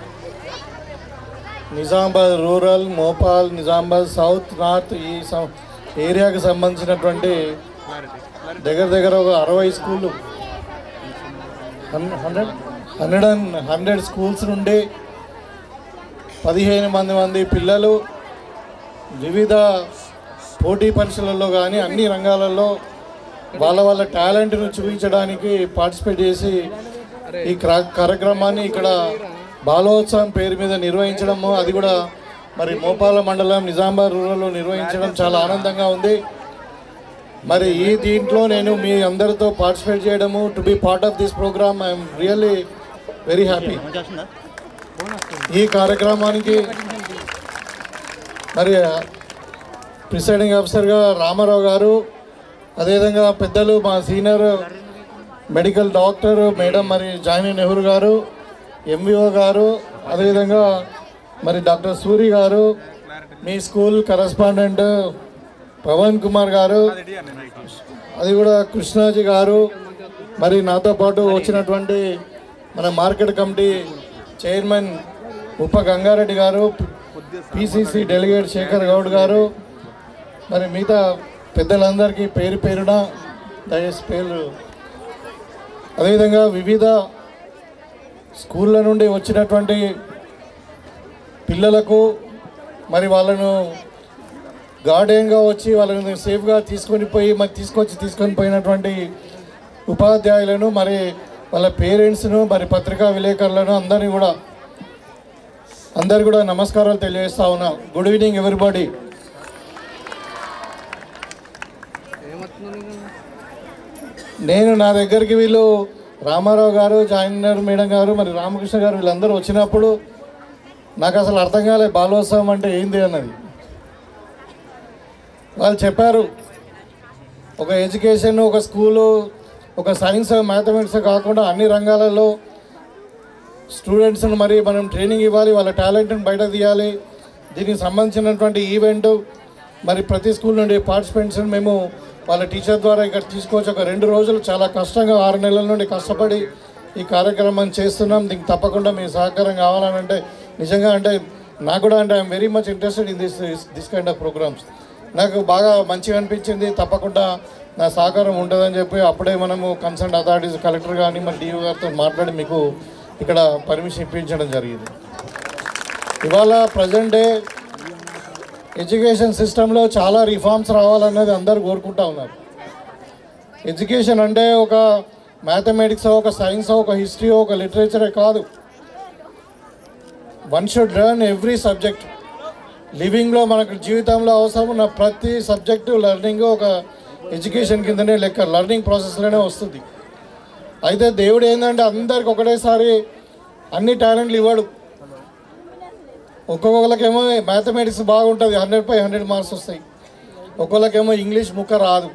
Nizamabad rural, Mopal, Nizamabad south, north ఈ ఏరియాకి సంబంధించినటువంటి దగ్గర ఒక 60 స్కూళ్ళు, 100 స్కూల్స్ నుండి 15 మంది పిల్లలు వివిధ పోటీ పరీక్షలలో కానీ అన్ని రంగాలలో వాళ్ళ టాలెంట్ను చూపించడానికి పార్టిసిపేట్ చేసి ఈ కార్యక్రమాన్ని ఇక్కడ బాలోత్సవం పేరు మీద నిర్వహించడము, అది కూడా మరి మోపాల మండలం నిజామాబాద్ రూరల్లో నిర్వహించడం చాలా ఆనందంగా ఉంది. మరి ఈ దీంట్లో నేను మీ అందరితో పార్టిసిపేట్ చేయడము, to be part of this programme, I'm really very happy. ఈ కార్యక్రమానికి మరి ప్రిసైడింగ్ ఆఫీసర్గా రామారావు గారు, అదేవిధంగా పెద్దలు మా సీనియర్ మెడికల్ డాక్టర్ మేడం మరి జాయినీ నెహ్రూ గారు, ఎంవిఓ గారు, అదేవిధంగా మరి డాక్టర్ సూరి గారు, మీ స్కూల్ కరస్పాండెంట్ పవన్ కుమార్ గారు, అది కూడా కృష్ణాజీ గారు, మరి నాతో పాటు వచ్చినటువంటి మన మార్కెట్ కమిటీ చైర్మన్ ఉప గంగారెడ్డి గారు, పిసిసి డెలిగేట్ శేఖర్ గౌడ్ గారు, మరి మిగతా పెద్దలందరికీ పేరున దయచేసి పేరు, అదేవిధంగా వివిధ స్కూళ్ళ నుండి వచ్చినటువంటి పిల్లలకు మరి వాళ్ళను గార్డెన్గా వచ్చి వాళ్ళని సేఫ్గా తీసుకొని పోయినటువంటి ఉపాధ్యాయులను, మరి వాళ్ళ పేరెంట్స్ను, మరి పత్రికా విలేకరులను అందరు కూడా నమస్కారాలు తెలియజేస్తా ఉన్నా. Good evening everybody. నేను నా దగ్గరికి వీళ్ళు రామారావు గారు, జాయినర్ మేడం గారు, మరి రామకృష్ణ గారు వీళ్ళందరూ వచ్చినప్పుడు నాకు అసలు అర్థం కాలేదు బాలోత్సవం అంటే ఏంది అన్నది. వాళ్ళు చెప్పారు ఒక ఎడ్యుకేషన్, ఒక స్కూలు, ఒక సైన్స్, మ్యాథమెటిక్స్ కాకుండా అన్ని రంగాలలో స్టూడెంట్స్ని మరి మనం ట్రైనింగ్ ఇవ్వాలి, వాళ్ళ టాలెంట్ని బయట తీయాలి. దీనికి సంబంధించినటువంటి ఈవెంట్ మరి ప్రతి స్కూల్ నుండి పార్టిసిపెంట్స్ని మేము వాళ్ళ టీచర్ ద్వారా ఇక్కడ తీసుకోవచ్చు. ఒక 2 రోజులు చాలా కష్టంగా 6 నెలల నుండి కష్టపడి ఈ కార్యక్రమం చేస్తున్నాం. దీనికి తప్పకుండా మీ సహకారం కావాలని అంటే నిజంగా అంటే నాకు కూడా అంటే I'm very much interested in this kind of programmes. నాకు బాగా మంచిగా అనిపించింది. తప్పకుండా నా సహకారం ఉంటుందని చెప్పి అప్పుడే మనము కన్సర్న్ అథారిటీస్ కలెక్టర్ కానీ మరి డిఓ గారితో మాట్లాడి మీకు ఇక్కడ పర్మిషన్ ఇప్పించడం జరిగింది. ఇవాళ ప్రజెంట్ డే ఎడ్యుకేషన్ సిస్టంలో చాలా రిఫార్మ్స్ రావాలన్నది అందరూ కోరుకుంటా ఉన్నారు. ఎడ్యుకేషన్ అంటే ఒక మ్యాథమెటిక్స్, ఒక సైన్స్, ఒక హిస్టరీ, ఒక లిటరేచరే కాదు. One should learn every subject. లివింగ్లో మనకు జీవితంలో అవసరం ఉన్న ప్రతి సబ్జెక్టు లెర్నింగ్ ఒక ఎడ్యుకేషన్ కిందనే లెక్క, లెర్నింగ్ ప్రాసెస్లోనే వస్తుంది. అయితే దేవుడు ఏంటంటే అందరికి ఒకటేసారి అన్ని టాలెంట్లు ఇవ్వడు. ఒక్కొక్కరికేమో మ్యాథమెటిక్స్ బాగుంటుంది, 100/100 మార్క్స్ వస్తాయి. ఒక్కొక్కరికేమో ఇంగ్లీష్ ముక్క రాదు,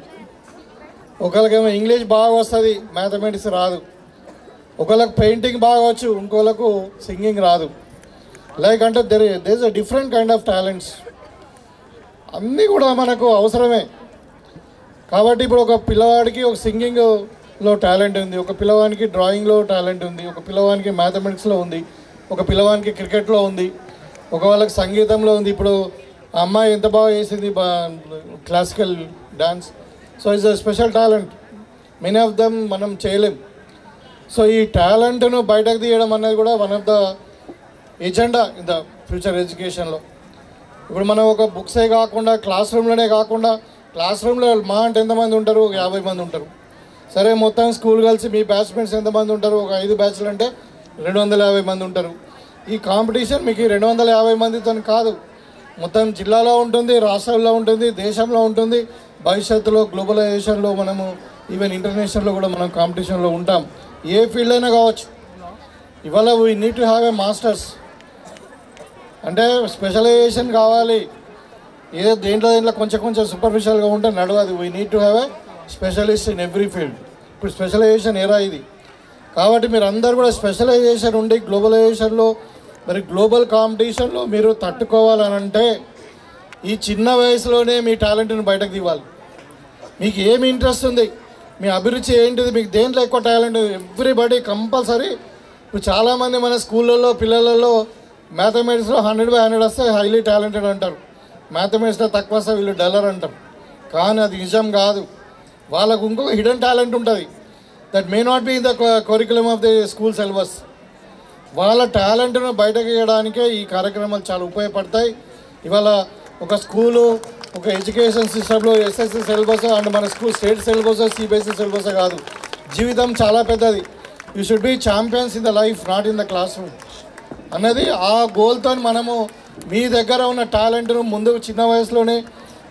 ఒకళ్ళకేమో ఇంగ్లీష్ బాగా వస్తుంది, మ్యాథమెటిక్స్ రాదు. ఒకళ్ళకి పెయింటింగ్ బాగా వచ్చు, ఇంకోళ్ళకు సింగింగ్ రాదు. లైక్ అంటే there is a different kind of talents. అన్నీ కూడా మనకు అవసరమే. కాబట్టి ఇప్పుడు ఒక పిల్లవాడికి ఒక సింగింగ్లో టాలెంట్ ఉంది, ఒక పిల్లవానికి డ్రాయింగ్లో టాలెంట్ ఉంది, ఒక పిల్లవానికి మ్యాథమెటిక్స్లో ఉంది, ఒక పిల్లవానికి క్రికెట్లో ఉంది, ఒక వాళ్ళకి సంగీతంలో ఉంది. ఇప్పుడు ఆ అమ్మాయి ఎంత బాగా చేసింది classical dance. So it's a special talent. Many of them మనం చేయలేం. సో ఈ టాలెంట్ను బయటకు తీయడం అనేది కూడా one of the agenda in the future ఎడ్యుకేషన్లో. ఇప్పుడు మనం ఒక బుక్సే కాకుండా క్లాస్ రూమ్లోనే కాకుండా, క్లాస్ రూమ్లో మా అంటే ఎంతమంది ఉంటారు? 50 మంది ఉంటారు. సరే మొత్తం స్కూల్ కలిసి మీ బ్యాచ్మెంట్స్ ఎంతమంది ఉంటారు? ఒక 5 బ్యాచ్లు అంటే 250 మంది ఉంటారు. ఈ కాంపిటీషన్ మీకు 250 మందితో కాదు, మొత్తం జిల్లాలో ఉంటుంది, రాష్ట్రాల్లో ఉంటుంది, దేశంలో ఉంటుంది. భవిష్యత్తులో గ్లోబలైజేషన్లో మనము ఈవెన్ ఇంటర్నేషనల్లో కూడా మనం కాంపిటీషన్లో ఉంటాం. ఏ ఫీల్డ్ అయినా కావచ్చు. ఇవాళ we need to have a masters, అంటే స్పెషలైజేషన్ కావాలి. ఏదో దేంట్లో కొంచెం సూపర్ఫిషియల్గా ఉంటే నడవదు. We need to have a specialist in every field. ఇప్పుడు స్పెషలైజేషన్ ఎరా ఇది. కాబట్టి మీరు అందరు కూడా స్పెషలైజేషన్ ఉండి గ్లోబలైజేషన్లో మరి గ్లోబల్ కాంపిటీషన్లో మీరు తట్టుకోవాలనంటే ఈ చిన్న వయసులోనే మీ టాలెంట్ని బయటకు తీవాలి. మీకు ఏమి ఇంట్రెస్ట్ ఉంది, మీ అభిరుచి ఏంటిది, మీకు దేంట్లో ఎక్కువ టాలెంట్, ఎవ్రీబడి కంపల్సరీ. ఇప్పుడు చాలామంది మన స్కూళ్ళల్లో పిల్లలలో మ్యాథమెటిక్స్లో 100/100 వస్తే హైలీ టాలెంటెడ్ అంటారు, మ్యాథమెటిక్స్లో తక్కువ వస్తే వీళ్ళు డల్లర్ అంటారు. కానీ అది నిజం కాదు. వాళ్ళకు ఇంకొక హిడెన్ టాలెంట్ ఉంటుంది, that may not be in the curriculum of the school syllabus. వాళ్ళ టాలెంట్ను బయటకు ఇవ్వడానికే ఈ కార్యక్రమాలు చాలా ఉపయోగపడతాయి. ఇవాళ ఒక స్కూలు, ఒక ఎడ్యుకేషన్ సిస్టంలో ఎస్ఎస్సి సిలబస్ అండ్ మన school state syllabus, CBSE syllabus కాదు. జీవితం చాలా పెద్దది. You should be champions in the life, not in the class room అన్నది. ఆ గోల్తో మనము మీ దగ్గర ఉన్న టాలెంట్ను ముందుకు చిన్న వయసులోనే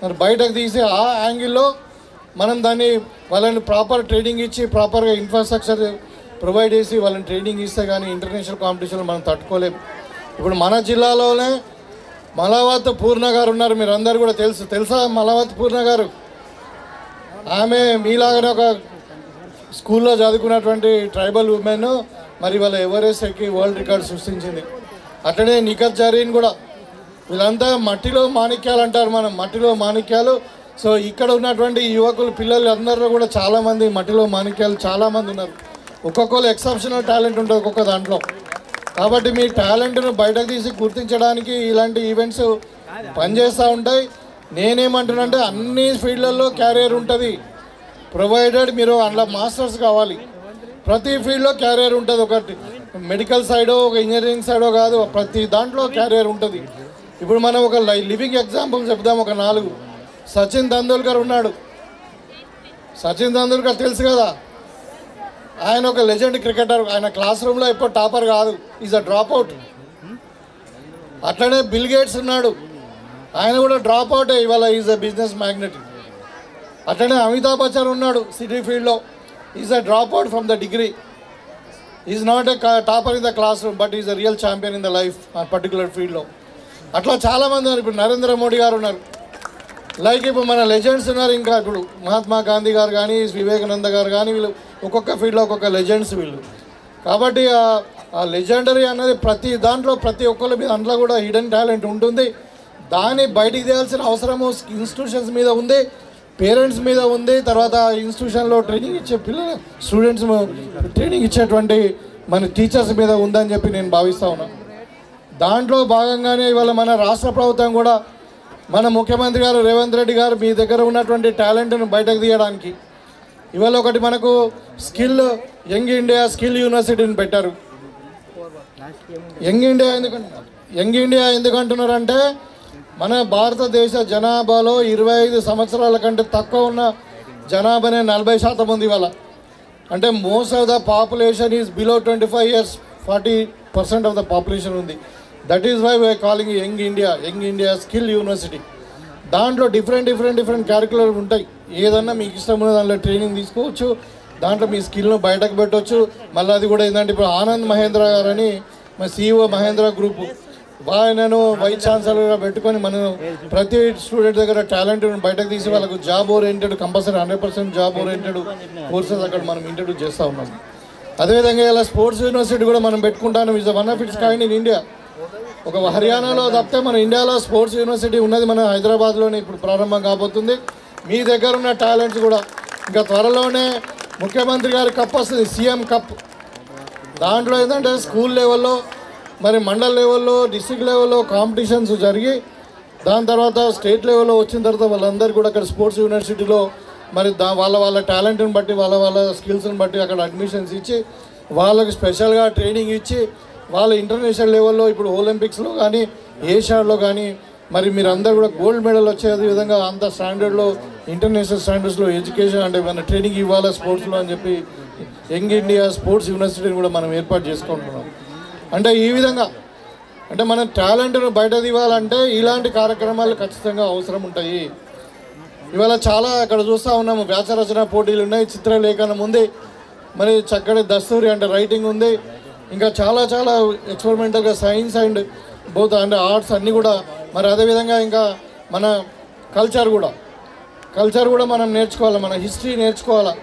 మరి బయటకు తీసి ఆ యాంగిల్లో మనం దాన్ని వాళ్ళని ప్రాపర్ ట్రైనింగ్ ఇచ్చి ప్రాపర్గా ఇన్ఫ్రాస్ట్రక్చర్ ప్రొవైడ్ చేసి వాళ్ళని ట్రైనింగ్ ఇస్తే కానీ ఇంటర్నేషనల్ కాంపిటీషన్లో మనం తట్టుకోలేము. ఇప్పుడు మన జిల్లాలోనే మలావత్ పూర్ణ గారు ఉన్నారు, మీరు అందరు కూడా తెలుసా మలావత్ పూర్ణ గారు? ఆమె మీలాగానే ఒక స్కూల్లో చదువుకున్నటువంటి ట్రైబల్ ఉమెన్, మరి వాళ్ళ ఎవరెస్ట్ ఎక్కి వరల్డ్ రికార్డ్ సృష్టించింది. అట్లనే నిఖత్ జరీన్ కూడా. వీళ్ళంతా మట్టిలో మాణిక్యాలు అంటారు, మనం మట్టిలో మాణిక్యాలు. సో ఇక్కడ ఉన్నటువంటి యువకులు పిల్లలు అందరూ కూడా చాలామంది మట్టిలో మాణిక్యాలు చాలామంది ఉన్నారు. ఒక్కొక్కరు ఎక్సెప్షనల్ టాలెంట్ ఉంటుంది ఒక్కొక్క దాంట్లో. కాబట్టి మీ టాలెంట్ను బయటకు తీసి గుర్తించడానికి ఇలాంటి ఈవెంట్స్ పనిచేస్తూ ఉంటాయి. నేనేమంటున్నానంటే అన్ని ఫీల్డ్లలో క్యారియర్ ఉంటుంది, ప్రొవైడెడ్ మీరు అందులో మాస్టర్స్ కావాలి. ప్రతి ఫీల్డ్లో క్యారియర్ ఉంటుంది. ఒకటి మెడికల్ సైడో, ఒక ఇంజనీరింగ్ సైడో కాదు, ప్రతి దాంట్లో క్యారియర్ ఉంటుంది. ఇప్పుడు మనం ఒక లివింగ్ ఎగ్జాంపుల్ చెప్దాం. ఒక 4 సచిన్ తెండూల్కర్ ఉన్నాడు. సచిన్ తెండూల్కర్ తెలుసు కదా, ఆయన ఒక లెజెండ్ క్రికెటర్. ఆయన క్లాస్ రూమ్లో ఎప్పుడు టాపర్ కాదు, ఈజ్ అ డ్రాప్ అవుట్. అట్లనే బిల్ గేట్స్ ఉన్నాడు, ఆయన కూడా డ్రాప్ అవుట్, ఇవాళ ఈజ్ అ బిజినెస్ మ్యాగ్నెట్. అట్లనే అమితాబ్ బచ్చన్ ఉన్నాడు సిటీ ఫీల్డ్లో, is a drop out from the degree. Is not a topper in the class room, but is a real champion in the life ఆ పర్టికులర్ ఫీల్డ్లో. అట్లా చాలామంది ఉన్నారు. ఇప్పుడు నరేంద్ర మోడీ గారు ఉన్నారు, లైక్ ఇప్పుడు మన లెజెండ్స్ ఉన్నారు. ఇంకా ఇప్పుడు మహాత్మా గాంధీ గారు కానీ, వివేకానంద గారు కానీ, వీళ్ళు ఒక్కొక్క ఫీల్డ్లో ఒక్కొక్క లెజెండ్స్ వీళ్ళు. కాబట్టి ఆ లెజెండరీ అనేది ప్రతి దాంట్లో ప్రతి ఒక్కరి మీద అందులో కూడా హిడెన్ టాలెంట్ ఉంటుంది. దాన్ని బయటికి తీయాల్సిన అవసరము ఇన్స్టిట్యూషన్స్ మీద ఉంది, పేరెంట్స్ మీద ఉంది, తర్వాత ఇన్స్టిట్యూషన్లో ట్రైనింగ్ ఇచ్చే పిల్లలు స్టూడెంట్స్ ట్రైనింగ్ ఇచ్చేటువంటి మన టీచర్స్ మీద ఉందని చెప్పి నేను భావిస్తూ ఉన్నాను. దాంట్లో భాగంగానే ఇవాళ మన రాష్ట్ర ప్రభుత్వం కూడా, మన ముఖ్యమంత్రి గారు రేవంత్ రెడ్డి గారు మీ దగ్గర ఉన్నటువంటి టాలెంట్ను బయటకు తీయడానికి ఇవాళ ఒకటి మనకు యంగ్ ఇండియా స్కిల్ యూనివర్సిటీని పెట్టారు. యంగ్ ఇండియా ఎందుకంటున్నారంటే మన భారతదేశ జనాభాలో 25 సంవత్సరాల కంటే తక్కువ ఉన్న జనాభానే 40% ఉంది ఇవాళ. అంటే most of the population is below 25 years, 40% of the population ఉంది. That is why we are calling young India skill university. దాంట్లో డిఫరెంట్ క్యారిక్యులర్ ఉంటాయి. ఏదన్నా మీకు ఇష్టం ఉన్న దాంట్లో ట్రైనింగ్ తీసుకోవచ్చు, దాంట్లో మీ స్కిల్ను బయటకు పెట్టవచ్చు. మళ్ళీ అది కూడా ఏంటంటే ఇప్పుడు ఆనంద్ మహేంద్ర గారని మా CEO మహేంద్ర గ్రూప్, ఆయనను వైస్ ఛాన్సలర్గా పెట్టుకొని మనం ప్రతి స్టూడెంట్ దగ్గర టాలెంట్ బయటకు తీసి వాళ్ళకు job oriented compulsory 100% job oriented courses అక్కడ మనం ఇంట్రడ్యూస్ చేస్తూ ఉన్నాం. అదేవిధంగా ఇలా స్పోర్ట్స్ యూనివర్సిటీ కూడా మనం పెట్టుకుంటాను. Is one of it's kind in India. ఒక హర్యానాలో తప్పితే మన ఇండియాలో స్పోర్ట్స్ యూనివర్సిటీ ఉన్నది మన హైదరాబాద్లోనే ఇప్పుడు ప్రారంభం కాబోతుంది. మీ దగ్గర ఉన్న టాలెంట్స్ కూడా ఇంకా త్వరలోనే ముఖ్యమంత్రి గారి కప్ వస్తుంది, సీఎం కప్. దాంట్లో ఏంటంటే స్కూల్ లెవెల్లో మరి మండల్ లెవెల్లో డిస్ట్రిక్ట్ లెవెల్లో కాంపిటీషన్స్ జరిగి దాని తర్వాత స్టేట్ లెవెల్లో వచ్చిన తర్వాత వాళ్ళందరూ కూడా అక్కడ స్పోర్ట్స్ యూనివర్సిటీలో మరి వాళ్ళ టాలెంట్ని బట్టి వాళ్ళ స్కిల్స్ని బట్టి అక్కడ అడ్మిషన్స్ ఇచ్చి వాళ్ళకి స్పెషల్గా ట్రైనింగ్ ఇచ్చి వాళ్ళ ఇంటర్నేషనల్ లెవెల్లో ఇప్పుడు ఒలింపిక్స్లో కానీ ఏషియాడ్లో కానీ మరి మీరు అందరూ కూడా గోల్డ్ మెడల్ వచ్చే విధంగా అంత స్టాండర్డ్లో ఇంటర్నేషనల్ స్టాండర్డ్స్లో ఎడ్యుకేషన్ అంటే మన ట్రైనింగ్ ఇవ్వాలి స్పోర్ట్స్లో అని చెప్పి యంగ్ ఇండియా స్పోర్ట్స్ యూనివర్సిటీని కూడా మనం ఏర్పాటు చేసుకుంటున్నాం. అంటే ఈ విధంగా అంటే మన టాలెంట్ను బయట తీయాలంటే ఇలాంటి కార్యక్రమాలు ఖచ్చితంగా అవసరం ఉంటాయి. ఇవాళ చాలా అక్కడ చూస్తూ ఉన్నాము, వ్యాసరచన పోటీలు ఉన్నాయి, చిత్రలేఖనం ఉంది, మరి చక్కటి దస్తూరి అంటే రైటింగ్ ఉంది, ఇంకా చాలా చాలా ఎక్స్పెరిమెంటల్గా సైన్స్ అండ్ బోత్ అంటే ఆర్ట్స్ అన్నీ కూడా. మరి అదేవిధంగా ఇంకా మన కల్చర్ కూడా మనం నేర్చుకోవాలి, మన హిస్టరీ నేర్చుకోవాలి.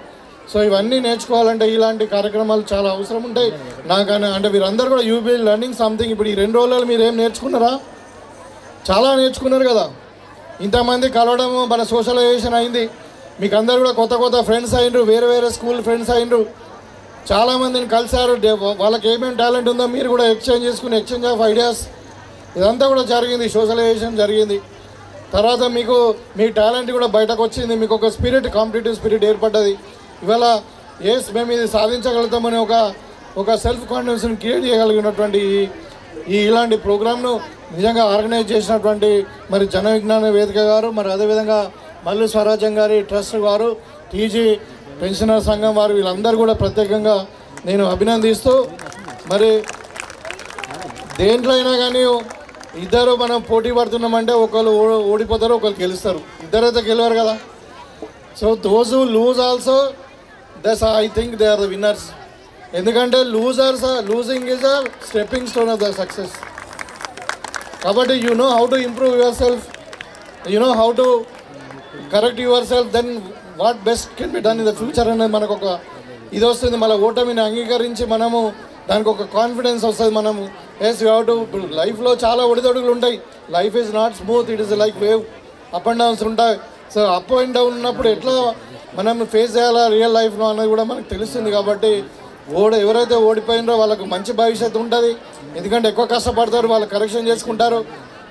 సో ఇవన్నీ నేర్చుకోవాలంటే ఇలాంటి కార్యక్రమాలు చాలా అవసరం ఉంటాయి. నాకన్నా అంటే వీరందరూ కూడా యూ బీ లర్నింగ్ సంథింగ్. ఇప్పుడు ఈ 2 రోజులలో మీరు ఏం నేర్చుకున్నారా? చాలా నేర్చుకున్నారు కదా. ఇంతమంది కలవడము మన సోషలైజేషన్ అయింది, మీకు అందరు కూడా కొత్త ఫ్రెండ్స్ అయినరు, వేరే స్కూల్ ఫ్రెండ్స్ అయినరు, చాలామందిని కలిశారు. వాళ్ళకి ఏమేమి టాలెంట్ ఉందో మీరు కూడా ఎక్స్చేంజ్ ఆఫ్ ఐడియాస్ ఇదంతా కూడా జరిగింది, సోషలైజేషన్ జరిగింది. తర్వాత మీకు మీ టాలెంట్ కూడా బయటకు వచ్చింది, మీకు ఒక కాంపిటేటివ్ స్పిరిట్ ఏర్పడ్డది. ఇవాళ మేము ఇది సాధించగలుగుతామని ఒక సెల్ఫ్ కాన్ఫిడెన్స్ని క్రియేట్ చేయగలిగినటువంటి ఇలాంటి ప్రోగ్రామ్ను నిజంగా ఆర్గనైజ్ చేసినటువంటి మరి జన విజ్ఞాన వేదిక గారు, మరి అదేవిధంగా మల్లు స్వరాజ్యం గారి ట్రస్ట్ వారు, టీజీ పెన్షనర్ సంఘం వారు, వీళ్ళందరూ కూడా ప్రత్యేకంగా నేను అభినందిస్తూ, మరి దేంట్లో అయినా కానీ ఇద్దరు మనం పోటీ పడుతున్నామంటే ఒకళ్ళు ఓడిపోతారు, ఒకళ్ళు గెలుస్తారు, ఇద్దరైతే గెలవరు కదా. So those who lose also I think they are the winners. ఎందుకంటే losing is a stepping stone of the success. కాబట్టి you know how to improve yourself, you know how to correct yourself, then what best can be done in the future అనేది మనకు ఒక ఇది వస్తుంది. మన ఓటమిని అంగీకరించి మనము దానికి ఒక కాన్ఫిడెన్స్ వస్తుంది. మనము ఎస్ యూ హ్యావ్ టు. లైఫ్లో చాలా ఒడిదొడుగులు ఉంటాయి. Life is not smooth, it is like wave, up and downs ఉంటాయి. సో అప్ అండ్ డౌన్ ఉన్నప్పుడు ఎట్లా మనం ఫేస్ చేయాలా రియల్ లైఫ్లో అనేది కూడా మనకు తెలుస్తుంది. కాబట్టి ఎవరైతే ఓడిపోయినారో వాళ్ళకు మంచి భవిష్యత్తు ఉంటుంది, ఎందుకంటే ఎక్కువ కష్టపడతారు, వాళ్ళు కరెక్షన్ చేసుకుంటారు.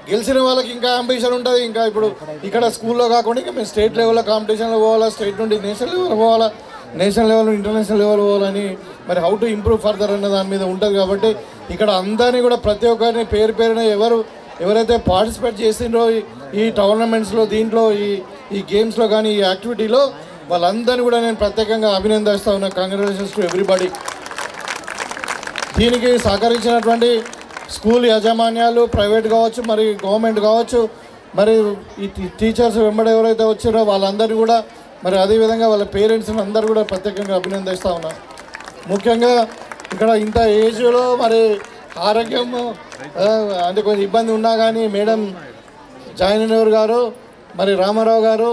గెలిచిన వాళ్ళకి ఇంకా అంబిషన్ ఉంటుంది. ఇంకా ఇప్పుడు ఇక్కడ స్కూల్లో కాకుండా ఇంకా మేము స్టేట్ లెవెల్లో కాంపిటీషన్లో పోవాలా, స్టేట్ నుండి నేషనల్ లెవెల్ పోవాలా, నేషనల్ లెవెల్ ఇంటర్నేషనల్ లెవెల్ పోవాలని, మరి హౌ టు ఇంప్రూవ్ ఫర్దర్ అన్న దాని మీద ఉంటుంది. కాబట్టి ఇక్కడ అందరినీ కూడా ప్రతి ఒక్కరిని పేరున ఎవరైతే పార్టిసిపేట్ చేసిండ్రో ఈ టోర్నమెంట్స్లో, దీంట్లో ఈ గేమ్స్లో కానీ ఈ యాక్టివిటీలో వాళ్ళందరినీ కూడా నేను ప్రత్యేకంగా అభినందిస్తూ ఉన్నా. Congratulations to everybody. దీనికి సహకరించినటువంటి స్కూల్ యాజమాన్యాలు, ప్రైవేట్ కావచ్చు, మరి గవర్నమెంట్ కావచ్చు, మరి ఈ టీచర్స్ వెంబడి ఎవరైతే వచ్చారో వాళ్ళందరినీ కూడా, మరి అదేవిధంగా వాళ్ళ పేరెంట్స్ని అందరూ కూడా ప్రత్యేకంగా అభినందిస్తూ ఉన్నా. ముఖ్యంగా ఇక్కడ ఇంత ఏజ్లో మరి ఆరోగ్యం అంటే కొంచెం ఇబ్బంది ఉన్నా కానీ మేడం జాయినర్ గారు, మరి రామారావు గారు,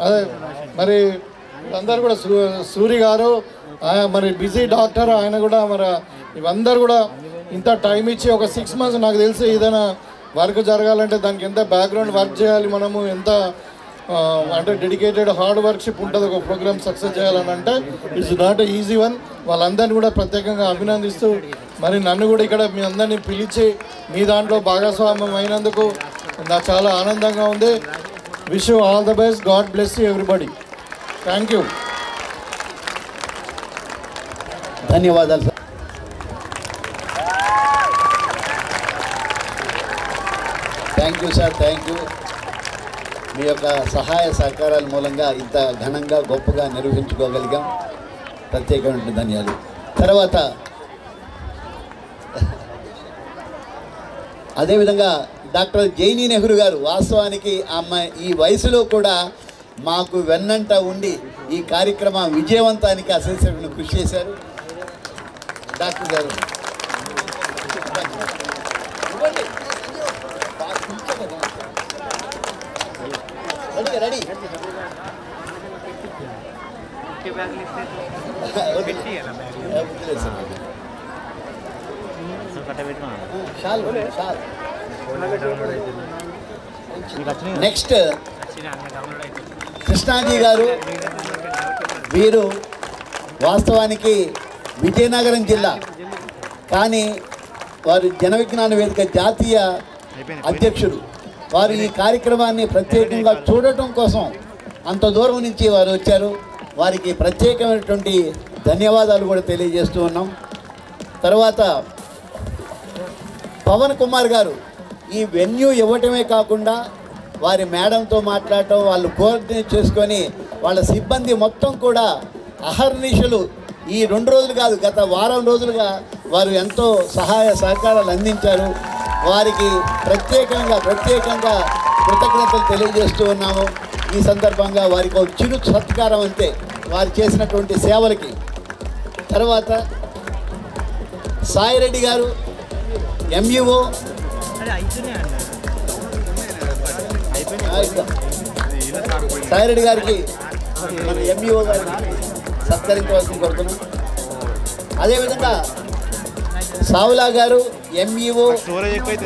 అదే మరి అందరు కూడా సూరి గారు, మరి బిజీ డాక్టర్ ఆయన కూడా, మరి ఇవందరూ కూడా ఇంత టైం ఇచ్చి ఒక 6 months నాకు తెలిసి ఏదైనా వర్క్ జరగాలంటే దానికి ఎంత బ్యాక్గ్రౌండ్ వర్క్ చేయాలి, మనము ఎంత అంటే డెడికేటెడ్ హార్డ్ వర్క్షిప్ ఉంటుంది ఒక ప్రోగ్రామ్ సక్సెస్ చేయాలని. అంటే it's not a easy one. వాళ్ళందరినీ కూడా ప్రత్యేకంగా అభినందిస్తూ, మరి నన్ను కూడా ఇక్కడ మీ అందరినీ పిలిచి మీ దాంట్లో భాగస్వామ్యం అయినందుకు నాకు చాలా ఆనందంగా ఉంది. Wish you all the best. God bless you everybody. Thank you. ధన్యవాదాలు sir. Thank you sir, thank you. మీ యొక్క సహాయ సహకారాల మూలంగా ఇంత ఘనంగా గొప్పగా నిర్వహించుకోగలిగాం. ప్రత్యేకమైన ధన్యవాదాలు. తర్వాత అదేవిధంగా డాక్టర్ జైనీ నెహ్రూ గారు, వాస్తవానికి అమ్మాయి ఈ వయసులో కూడా మాకు వెన్నంట ఉండి ఈ కార్యక్రమం విజయవంతానికి అసలు కృషి చేశారు. డాక్టర్ గారు రెడీ నెక్స్ట్ కృష్ణాజీ గారు. వీరు వాస్తవానికి విజయనగరం జిల్లా, కానీ వారు జన విజ్ఞాన వేదిక జాతీయ అధ్యక్షుడు. వారు ఈ కార్యక్రమాన్ని ప్రత్యేకంగా చూడటం కోసం అంత దూరం నుంచి వారు వచ్చారు. వారికి ప్రత్యేకమైనటువంటి ధన్యవాదాలు కూడా తెలియజేస్తూ ఉన్నాం. తర్వాత పవన్ కుమార్ గారు ఈ వెన్యూ ఇవ్వటమే కాకుండా వారి మేడంతో మాట్లాడటం, వాళ్ళు కోఆర్డినేట్ చేసుకొని వాళ్ళ సిబ్బంది మొత్తం కూడా అహర్నిశలు ఈ 2 రోజులు కాదు, గత వారం రోజులుగా వారు ఎంతో సహాయ సహకారాలు అందించారు. వారికి ప్రత్యేకంగా కృతజ్ఞతలు తెలియజేస్తూ ఉన్నాము. ఈ సందర్భంగా వారికి ఒక చిరు సత్కారం అంతే వారు చేసినటువంటి సేవలకి. తర్వాత సాయిరెడ్డి గారు ఎంఈఓ, సాయిరెడ్డి గారికి మన ఎంఈఓ గారిని సత్కరించవలసింది కోరుతున్నాం. అదేవిధంగా సావులా గారు ఎంఈఓ,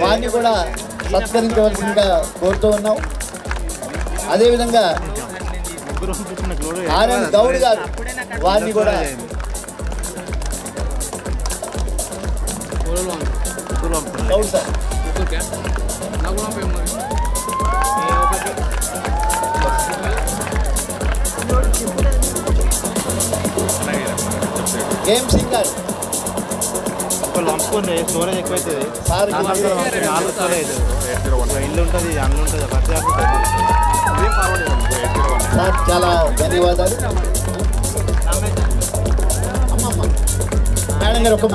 వారిని కూడా సత్కరించవలసిందిగా కోరుతూ ఉన్నాం. అదేవిధంగా ఆర్ఎన్ గౌడ్ గారు, వారిని కూడా గౌడ్ సార్ గేమ్ సింగ్ గారు స్టోరేజ్ ఎక్కువైతుంది సార్. ఇల్లు ఉంటుంది, అందులో ఉంటుంది, సార్ చాలా ధన్యవాదాలు. మేడం గారు ఒక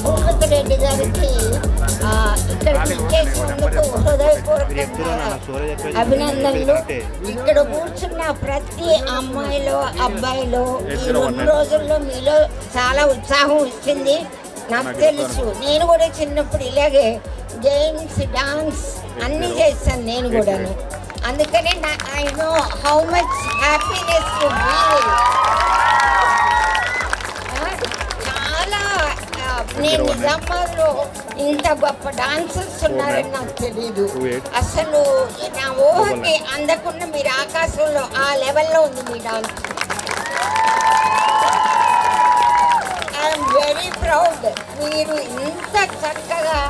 భూపతి రెడ్డి గారికి ఇక్కడికి ఇచ్చేసినందుకు హృదయపూర్వకంగా అభినందనలు. ఇక్కడ కూర్చున్న ప్రతి అమ్మాయిలో అబ్బాయిలో ఈ 2 రోజుల్లో మీలో చాలా ఉత్సాహం వచ్చింది నాకు తెలుసు. నేను కూడా చిన్నప్పుడు ఇలాగే గేమ్స్, డాన్స్ అన్నీ చేస్తాను నేను కూడాను. అందుకనే I know how much happiness you feel. చాలా నేను నిజామాబాద్లో ఇంత గొప్ప డాన్సర్స్ ఉన్నారని నాకు తెలియదు. అసలు నా ఊహకి అందకుండా మీరు ఆకాశంలో ఆ లెవెల్లో ఉంది మీ డాన్స్. I'm very proud. మీరు ఇంత చక్కగా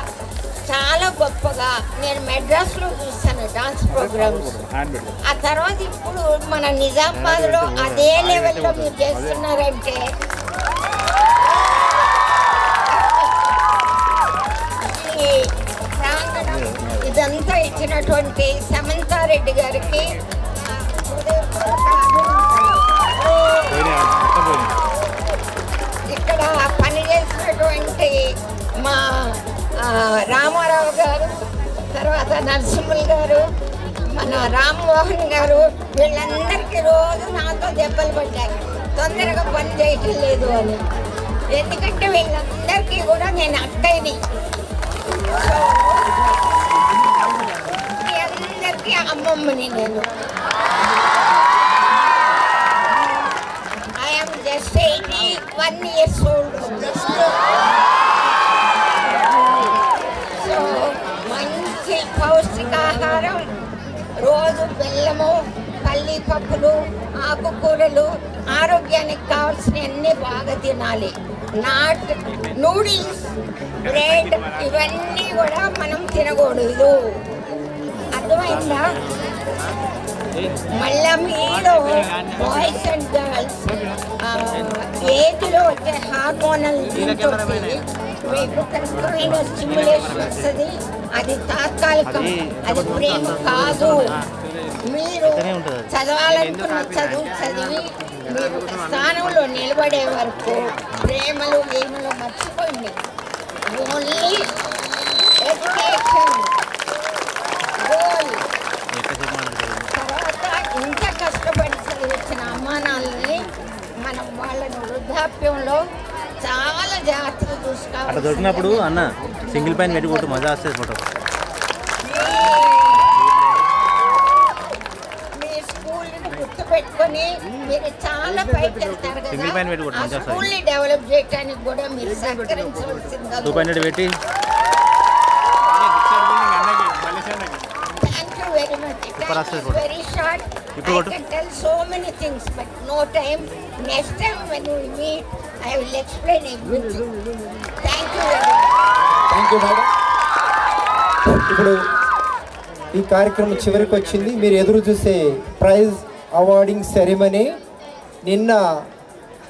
చాలా గొప్పగా నేను మెడ్రాస్లో చూస్తాను డాన్స్ ప్రోగ్రామ్స్. ఆ తర్వాత ఇప్పుడు మన నిజామాబాద్లో అదే లెవెల్లో మీరు చేస్తున్నారంటే ఈ ప్రాంగణం ఇదంతా ఇచ్చినటువంటి సమంతారెడ్డి గారికి ఇక్కడ పనిచేసినటువంటి మా రామారావు గారు, తర్వాత నరసింహులు గారు, మన రామ్మోహన్ గారు, వీళ్ళందరికీ రోజు నాతో దెబ్బలు పడ్డాయి తొందరగా పని చేయటం లేదు అని. ఎందుకంటే వీళ్ళందరికీ కూడా నేను అక్కయ్యని, మీ అందరికీ అమ్మమ్మని నేను. I'm just 81 years old. So మంచి పౌష్టికాహారం, రోజు బెల్లము, పల్లి పప్పులు, ఆకుకూరలు, ఆరోగ్యానికి కావాల్సిన అన్నీ బాగా తినాలి. నూడిల్స్, బ్రెడ్ ఇవన్నీ కూడా మనం తినకూడదు. అర్థమైందా? మళ్ళా మీరు బాయ్స్ అండ్ గర్ల్స్ ఏజ్లో వచ్చే హార్మోనల్ దీంతో మీకు కరెక్టమైన స్టిమ్యులేషన్ వస్తుంది. అది తాత్కాలికం, అది ప్రేమ కాదు. మీరు చదవాలనుకున్న చదువు చదివి మీరు స్థానంలో నిలబడే వరకు ప్రేమలు గేమలు మర్చిపోయింది. Only education goal. తర్వాత ఇంత కష్టపడి చదివించిన అమ్మానాలని మనం వాళ్ళని వృద్ధాప్యంలో చాలా జాగ్రత్తగా చూసుకోవాలి. అట్లా దొరికినప్పుడు అన్న సింగిల్ పైన పెట్టి కొట్టు, మజా వస్తుంది ఫోటో. మీ స్కూల్ని గుర్తుపెట్టుకొని మీరు చాలా పైకి వెళ్తారు సింగిల్ పైన పెట్టి కదా, కొట్టు, ఆ మంచిగా స్కూల్ని డెవలప్ చేయడానికి కూడా మీరు సహకరించవలసిందిగా. రూపాయి పెట్టి Thank you very much. Time is very short. I can tell so many things, but no time. Next time when we meet, I will explain everything. Thank you very much. Thank you madam. ఇప్పుడు ఈ కార్యక్రమం చివరికి వచ్చింది. మీరు ఎదురు చూసే ప్రైజ్ అవార్డింగ్ సెరమనీ. నిన్న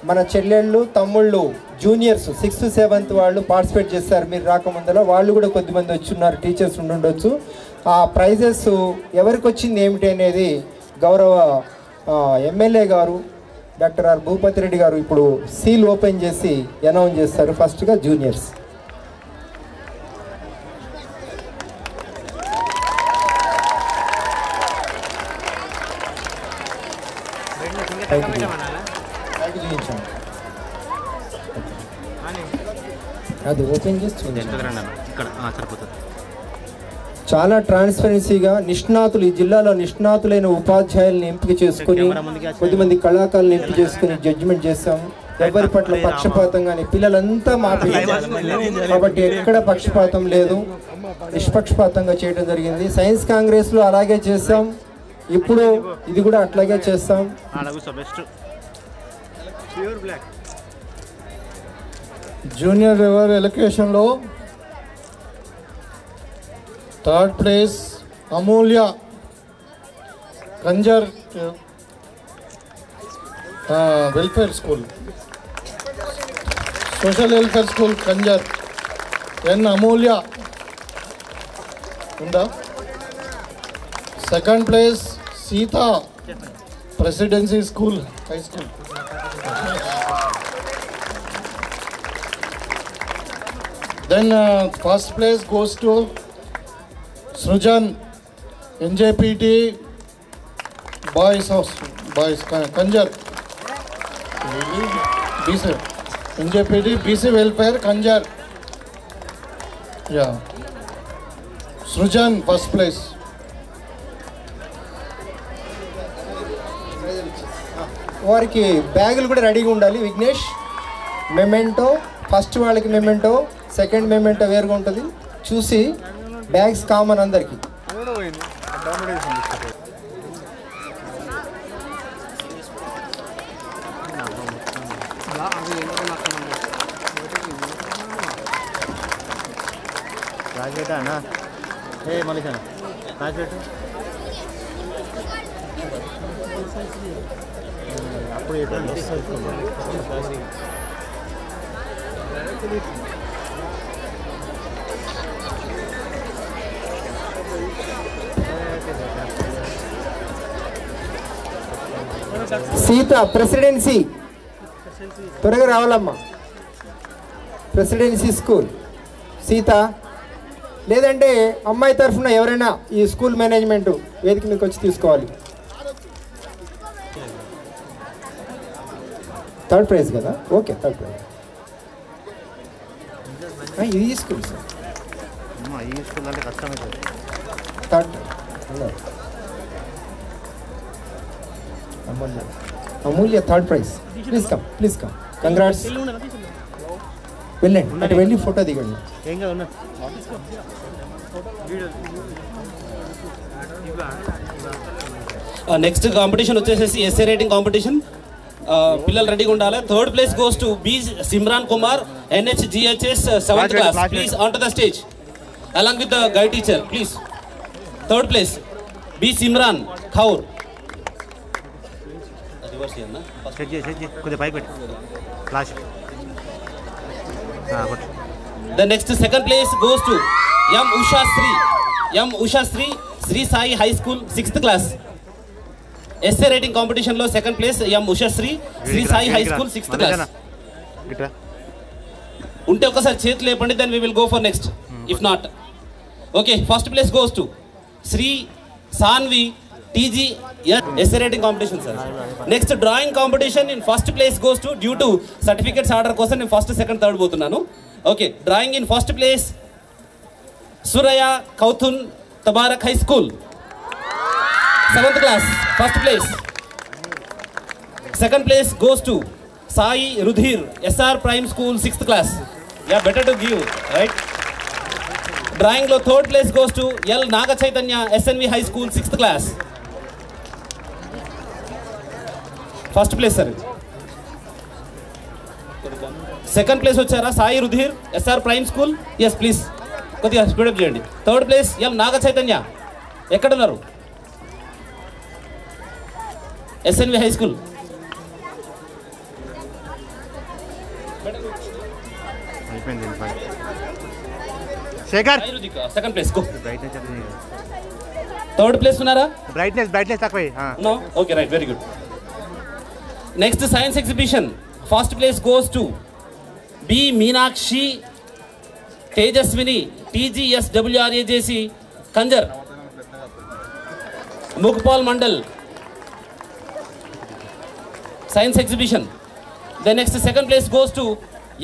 మన చెల్లెళ్ళు తమ్ముళ్ళు జూనియర్స్ 6th 7th వాళ్ళు పార్టిసిపేట్ చేస్తారు. మీరు రాకముందలో వాళ్ళు కూడా కొద్దిమంది వచ్చున్నారు, టీచర్స్ ఉండుండొచ్చు. ఆ ప్రైజెస్ ఎవరికి వచ్చింది ఏమిటి అనేది గౌరవ ఎమ్మెల్యే గారు డాక్టర్ ఆర్ భూపతి రెడ్డి గారు ఇప్పుడు సీల్ ఓపెన్ చేసి అనౌన్స్ చేస్తారు. ఫస్ట్గా జూనియర్స్. అది ఓపెన్ చేసి చాలా ట్రాన్స్పరెన్సీగా నిష్ణాతులు, ఈ జిల్లాలో నిష్ణాతులైన ఉపాధ్యాయులను ఎంపిక చేసుకుని కొద్దిమంది కళాకారులను ఎంపిక చేసుకుని జడ్జిమెంట్ చేస్తాం. ఎవరి పట్ల పక్షపాతం కానీ పిల్లలంతా మాట్లాడారు కాబట్టి ఎక్కడ పక్షపాతం లేదు, నిష్పక్షపాతంగా చేయడం జరిగింది. సైన్స్ కాంగ్రెస్లో అలాగే చేస్తాం, ఇప్పుడు ఇది కూడా అట్లాగే చేస్తాం. జూనియర్ రివర్ ఎలక్యూషన్లో 3rd place Amulya Kanjar welfare school, social welfare school Kanjar. N Amulya ఉందా? 2nd place Sita presidency school high school. Then 1st place goes to Srujan NJPT Boys House, Boys Kanjar. BC NJPT BC Welfare Kanjar. Yeah. Srujan 1st place. వారికి బ్యాగులు కూడా రెడీగా ఉండాలి. విఘ్నేష్ మెమెంటో, ఫస్ట్ వాళ్ళకి మెమెంటో, సెకండ్ మెమెంటో వేరుగా ఉంటుంది. చూసి బ్యాగ్స్ కామన్ అందరికి. సీత ప్రెసిడెన్సీ త్వరగా రావాలమ్మా. ప్రెసిడెన్సీ స్కూల్ సీత, లేదంటే అమ్మాయి తరఫున ఎవరైనా ఈ స్కూల్ మేనేజ్మెంట్ వేదిక మీకు వచ్చి తీసుకోవాలి. 3rd ప్రైజ్ కదా, ఓకే 3rd ప్రైజ్. ఇది స్కూల్ సార్, ఈ స్కూల్ అంటే కష్టమైంది. 3rd Amulya 3rd prize. Please come, please come. Congrats. వెళ్ళండి, అటు వెళ్ళి ఫోటో దిగండి. నెక్స్ట్ కాంపిటీషన్ వచ్చేసి ఎస్ఏ రైటింగ్ కాంపిటీషన్. పిల్లలు రెడీగా ఉండాలి. 3rd place goes to be Simran Kumar NHGHS 7th class. Please on to the stage along with the guide teacher please. 3rd place be Simran Kaur. The next 2nd place goes to M Usha Sri Sri Sai High School 6th class. Essay writing competition lo 2nd place M Usha Sri Sri Sai High School 6th class. Unte okasari cheti lepandi, then we will go for next. If not, okay, 1st place goes to Sri Sanvi TG essay writing competition sir. Next drawing competition in 1st place goes to, due to certificates order కోసం నేను 1st 2nd 3rd పోతున్నాను. Okay, drawing in 1st place Suraya Kauthun Tabarak High School. 7th class, first place. Second place goes to Sai Rudhir, SR Prime School, 6th class. Yeah, better to give, right? Drawing lo third place goes to L Naga Chaitanya, SNV High School, 6th class. First place, sir. Second place వచ్చారా Sai Rudhir SR prime school. Yes please కొద్దిగా స్పీడప్ చేయండి. Third place M Naga Chaitanya, ఎక్కడున్నారు? SNV high school. Shekhar second place. Third place ఉన్నారా? బ్రైట్నెస్ తక్కువ. Okay right, very good. Next science exhibition. First place goes to be Meenakshi Tejaswini, TGSWRAJC Kanjar, Mugpal mandal. Science exhibition. The next second place goes to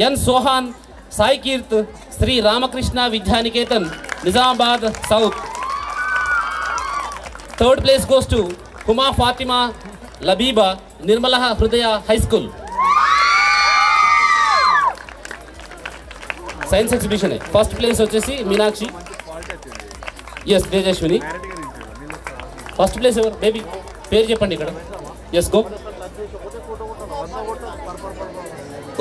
N Sohan Sai Keerth, Shri Ramakrishna Vidyaniketan, Nizamabad south. Third place goes to Huma Fatima Labiba, Nirmala Hridaya high school. Science exhibition. First place వచ్చేసి Meenakshi, S Tejaswini. First place ఎవరు బేబీ? పేరు చెప్పండి ఇక్కడ. Yes go.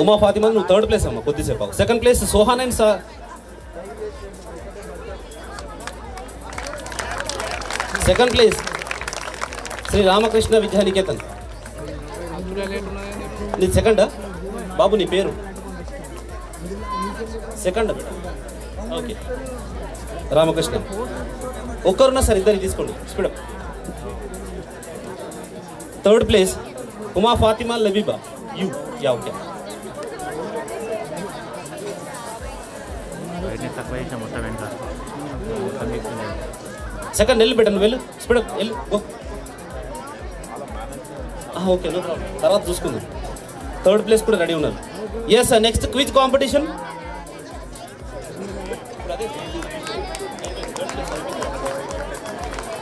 ఉమా ఫాతిమా నువ్వు థర్డ్ ప్లేస్ అమ్మా, కొద్దిసేపు. Second place Sohan and second place Shri Ramakrishna Vidyaniketan. నీ సెకండా బాబు? నీ పేరు సెకండ్. ఓకే రామకృష్ణ. ఒక్కరున్నా సార్, ఇద్దరు తీసుకోండి speed up. Third place Uma Fatima Labiba, you. Yeah okay. Second వెళ్ళి పెట్టండి, వెళ్ళు స్పీడప్ వెళ్ళు గో. ఓకే నో ప్రాబ్లం, తర్వాత చూసుకుందాం. థర్డ్ ప్లేస్ కూడా రెడీ ఉన్నారు. Yes sir. Next quiz competition.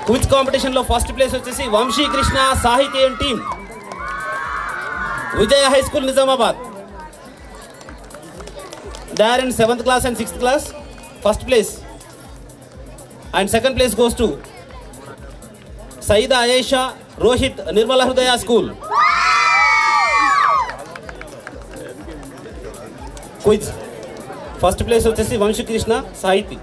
Quiz కాంపిటీషన్లో ఫస్ట్ ప్లేస్ వచ్చేసి Vamshi Krishna Sahityam team, Vijaya high school Nizamabad. They are in 7th class and 6th class. First place. And second place goes to Saida Ayesha Rohit, Nirmala Hridaya school. Quiz first place వచ్చేసి వంశీ కృష్ణ సాహితీ.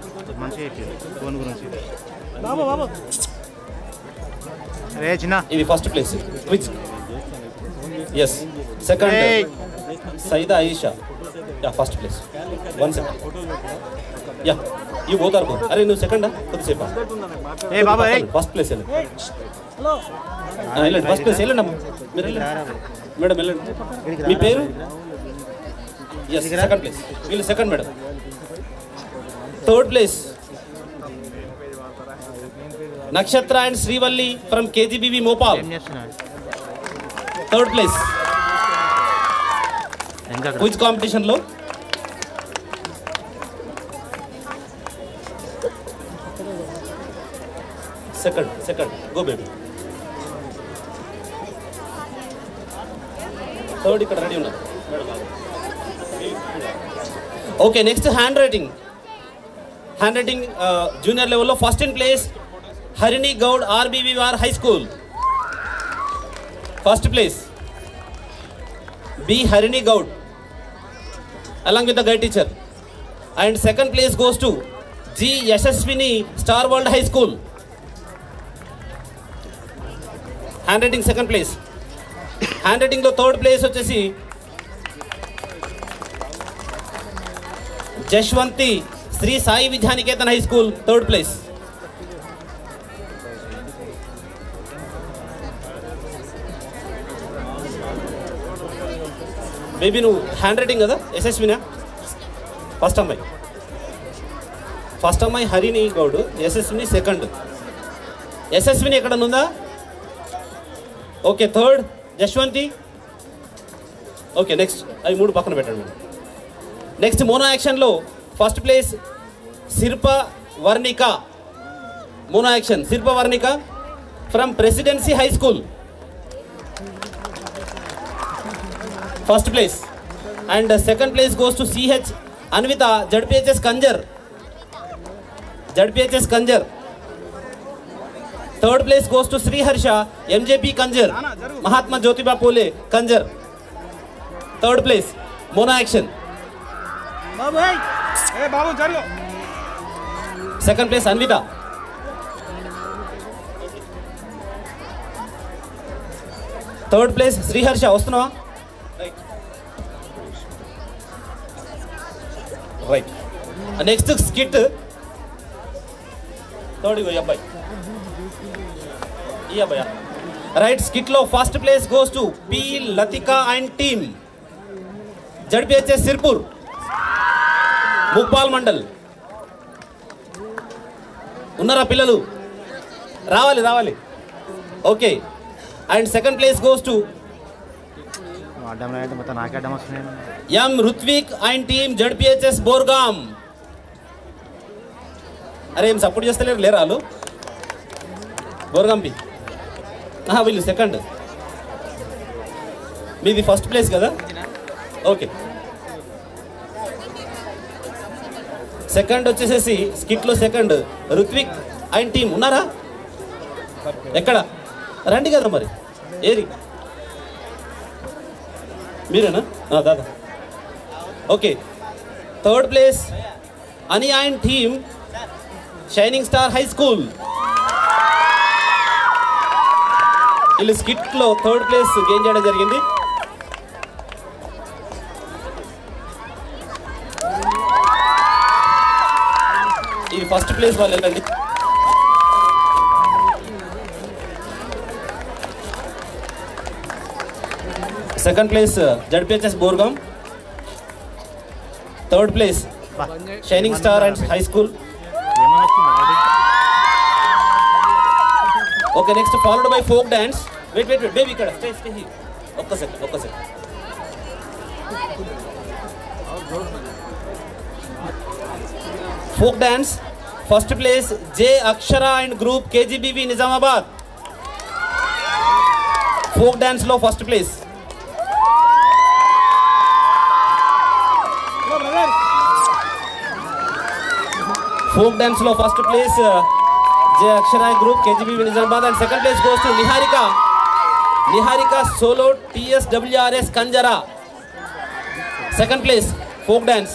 ఇది first place quiz. Yes. Second Saida Ayesha, yeah first place. 1 second. Yeah you both are go. అరే నువ్వు సెకండా? కొద్దిసేపా. ఫస్ట్ ప్లేస్ వెళ్ళండి. వెళ్ళండి ఫస్ట్ ప్లేస్ వెళ్ళండి అమ్మా. మీరు వెళ్ళండి మేడం, వెళ్ళండి. మీ పేరు? Yes second place. వీళ్ళు second madam. Third place Nakshatra and Srivalli from KGBV Mopal. Third place quiz కాంపిటీషన్లో. Second go baby. థర్డ్ ఇక్కడ రెడీ ఉన్నారు. Okay next hand writing. Junior లెవెల్లో first in place Harini Goud, RBVR high school. First place B Harini Gaud along with the guide teacher. And second place goes to G Yashaswini, Star World High School. Handwriting second place. Handwriting lo third place వచ్చేసి Jashwanthi Sri Sai Vidyaniketan high school, third place. Baby నువ్వు హ్యాండ్ రైటింగ్ కదా? యశస్వినా ఫస్ట్ అమ్మాయి హరిణి గౌడ్, యశస్విని సెకండ్. యశస్విని ఎక్కడ ఉందా? Okay third Jashwanthi. Okay next అవి మూడు పక్కన పెట్టండి. నెక్స్ట్ మోనో యాక్షన్లో first place Shilpa Varnika, mono action Shilpa Varnika. from Presidency High School. First place. And second place goes to CH Anvita, ZPHS Kanjar. ZPHS Kanjar. Third place goes to Sri Harsha, MJP Kanjar. Mahatma Jyotiba Phule, Kanjar. Third place, Mona Action. Second place, Anvita. Third place, Sri Harsha. Ostunava? Right. Next skit. Third abbai. Right, skit lo first place goes to P. Latika and team. ZPHS Sirpur. Mukpal Mandal. Unnara pillalu. Ravali. Okay. And second place goes to M. Rutvik and team ZPHS Borgam. Are em support chestaleru lera allu Borgam P. Will second. Meedi first place kada? Okay. Second వచ్చేసేసి skit లో second Rutvik and team ఉన్నారా? ఎక్కడ? రండి కదా మరి. ఏరి మీరేనా? దాదా. ఓకే. థర్డ్ ప్లేస్ అని and team shining star high school. వీళ్ళు స్కిట్లో థర్డ్ ప్లేస్ గెయిన్ చేయడం జరిగింది. ఇది ఫస్ట్ ప్లేస్ వాళ్ళు వెళ్ళండి. Second place ZPHS Borgam. Third place Shining Star and High School. Okay, next followed by folk dance. Wait, baby kada, stay here. Okka second. Folk dance. First place J Akshara and group KGBV Nizamabad. Folk dance lo first place. Folk dance lo first place J Akshara group KGB Nizamabad, and second place goes to Niharika solo TSWRS Kanjara. Second place folk dance.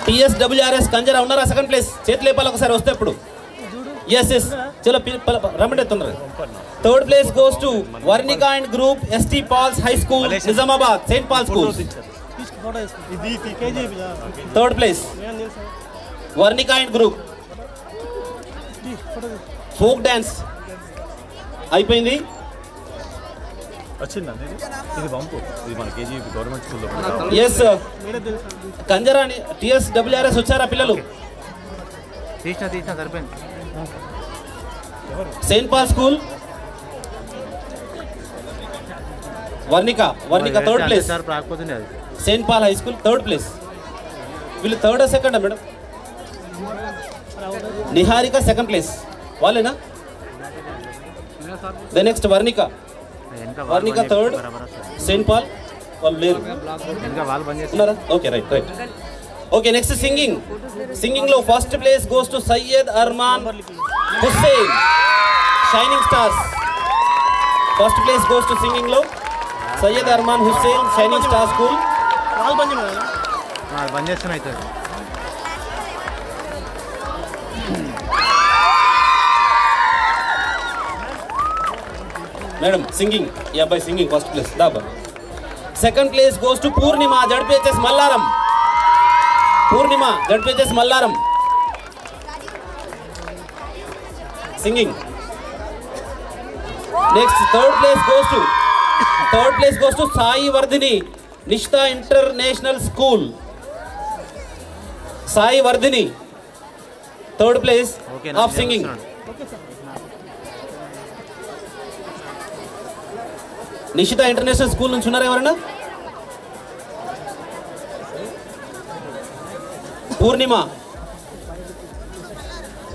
TSWRS Kanjara unnara second place చేతులు లేపాలి ఒకసారి వస్తే ఇప్పుడు. yes చలో రమ్మంటే తొందరగా. Third place goes to Varnika and group ST Paul's High School Nizamabad, St. Paul's School. Third place Varnika and group. Folk dance అయిపోయింది. yes కంజరా TSWRS వచ్చారా పిల్లలు? St. Paul School, Varnika third place. St. Paul High School third place. Will third or second madam? Niharika second place. Valena? The next Varnika third. St. Paul okay, right. Okay, next singing lo first place goes to Syed Arman Hussain, Shining Stars. First place goes to singing lo Syed Arman Hussain, Shining Star School. Madam, singing. Yeah, by singing first place. Daba. Second place goes to Purnima, ZPHS Mallaram. Purnima, ZPHS Mallaram. Singing. Next, third place goes to Sai Vardhini, Nishta International School. Sai Vardhini, third place of singing. Nishita International School నుంచి ఉన్నారా ఎవరైనా? పూర్ణిమ.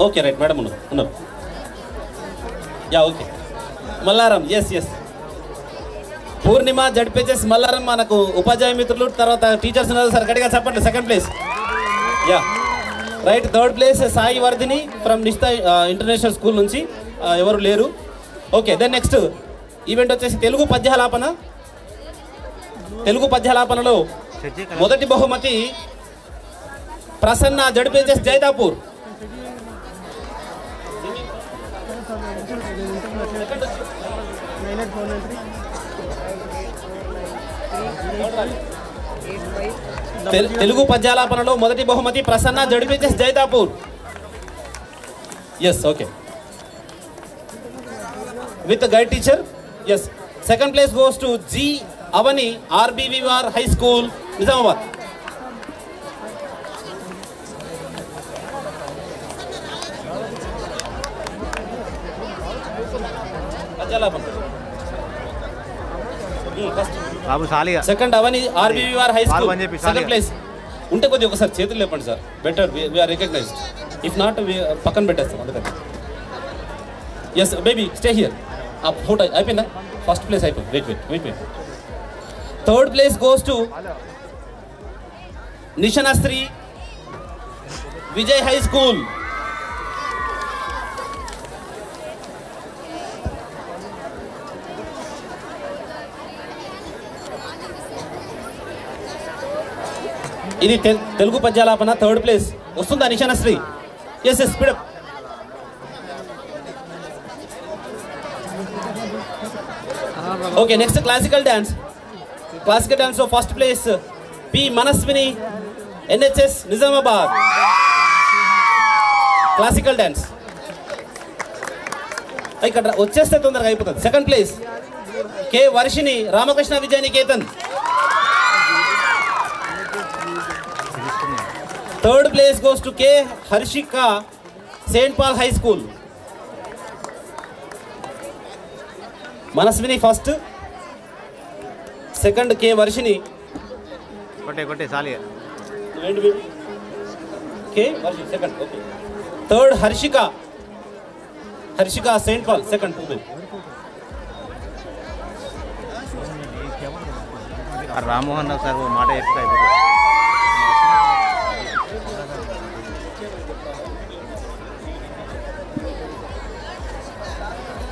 ఓకే రైట్ మేడం ఉన్నారు. Yeah okay. Mallaram. Yes Purnima ZPHS Mallaram మనకు ఉపాధ్యాయ మిత్రులు, తర్వాత టీచర్స్ ఉన్నారు సార్. గట్టిగా చెప్పండి. Second place. Yeah right. Third place Sai Vardhini from Nishtha international school నుంచి. ఎవరు లేరు. ఓకే దెన్ నెక్స్ట్ ఈవెంట్ వచ్చేసి తెలుగు పద్యాలాపన. తెలుగు పద్యాలాపనలో మొదటి బహుమతి ప్రసన్న జడ్పీహెచ్ఎస్ జైతాపూర్. తెలుగు పద్యాలాపనలో మొదటి బహుమతి Prasanna ZPHS Jaitapur. Yes okay with guide teacher. Yes second place goes to G Avani RBVR high school Nizamabad. Second Avani RBVR high school second place. ఉంటే కొద్దిగా ఒకసారి చేతులు లేపండి sir. Better we are recognised. If not పక్కన పెట్టేస్తాం అందుకని. Yes baby stay here. ఆ ఫోటో అయిపోయిందా? ఫస్ట్ ప్లేస్ అయిపోయింది. Wait. Third place goes to Nishanasri Vijay high school. ఇది తెలుగు పద్యాలాపన థర్డ్ ప్లేస్. వస్తుందా Nishanasri? Yes speed up. Okay next classical dance. Classical dance లో first place P Manaswini NHS Nizamabad. Classical dance ఇక్కడ వచ్చేస్తే తొందరగా అయిపోతుంది. Second place K Varshini Ramakrishna Vidyaniketan. Third place goes to K Harshika Saint Paul high school. Manaswini first, second K Varshini. K Varshini second. Okay third Harshika Saint Paul second. Rammohan Rao sir మాట చెప్తే అయిపోతుంది.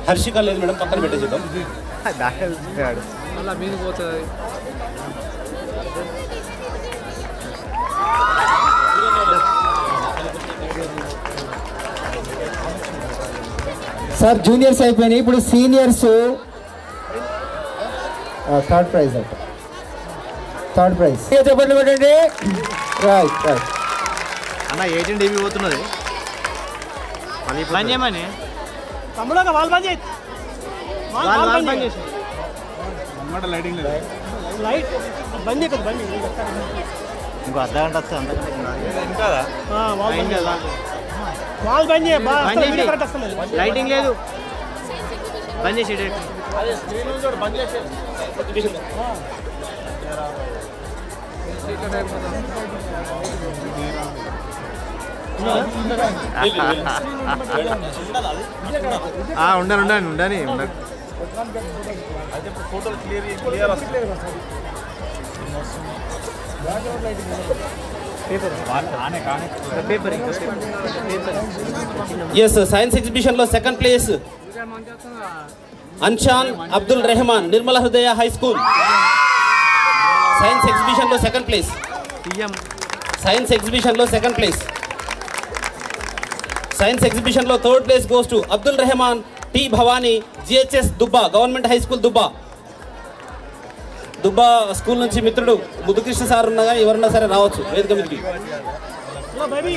హర్షిక లేదు మేడం, పక్కన పెట్టేద్దాం. అలా మీద పోతుంది. సార్ జూనియర్స్ అయిపోయినాయి, ఇప్పుడు సీనియర్స్. థర్డ్ ప్రైజ్ చెప్పండి పెట్టండి. రైట్ అన్న ఏజెంట్ ఏమి పోతున్నది పని చేయమని తమ్ముడు వాళ్ళు బంద్ చేయి. లైటింగ్ లేదు. లైట్ బంద్ చేయదు. ఇంకో అర్ధ గంట వస్తే అంతకంటే వాళ్ళు బంద్ చేయ. లైటింగ్ లేదు, బంద్ చేసి బంద్ చేసే. ఉండని ఫోటోలు క్లియర్ వస్తాయి. ఎస్ సైన్స్ ఎగ్జిబిషన్ లో second place Anshan Abdul Rehman Nirmala Hridaya high school. Science exhibition లో సెకండ్ ప్లేస్. సైన్స్ ఎగ్జిబిషన్ లో third place goes to Abdul Rehman T Bhavani GHS Dubba government high school Dubba school నుంచి మిత్రుడు ముద్దుకృష్ణ సార్ ఉన్నా కానీ ఎవరున్నా సరే రావచ్చు వేదిక మీదకి.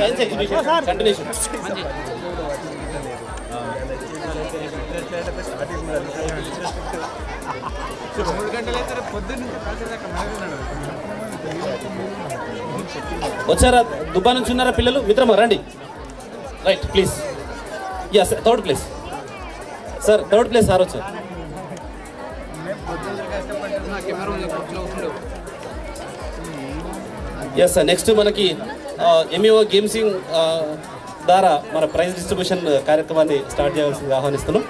Science exhibition continuation. వచ్చారా దుబ్బా నుంచి ఉన్నారా పిల్లలు? మిత్రమా రండి. Right please. Yes third place sir. Third place sir వచ్చారు. ఎస్ నెక్స్ట్ మనకి ఎంఈఓ గేమ్సింగ్ ద్వారా మన ప్రైజ్ డిస్ట్రిబ్యూషన్ కార్యక్రమాన్ని స్టార్ట్ చేయాల్సిందిగా ఆహ్వానిస్తున్నాం.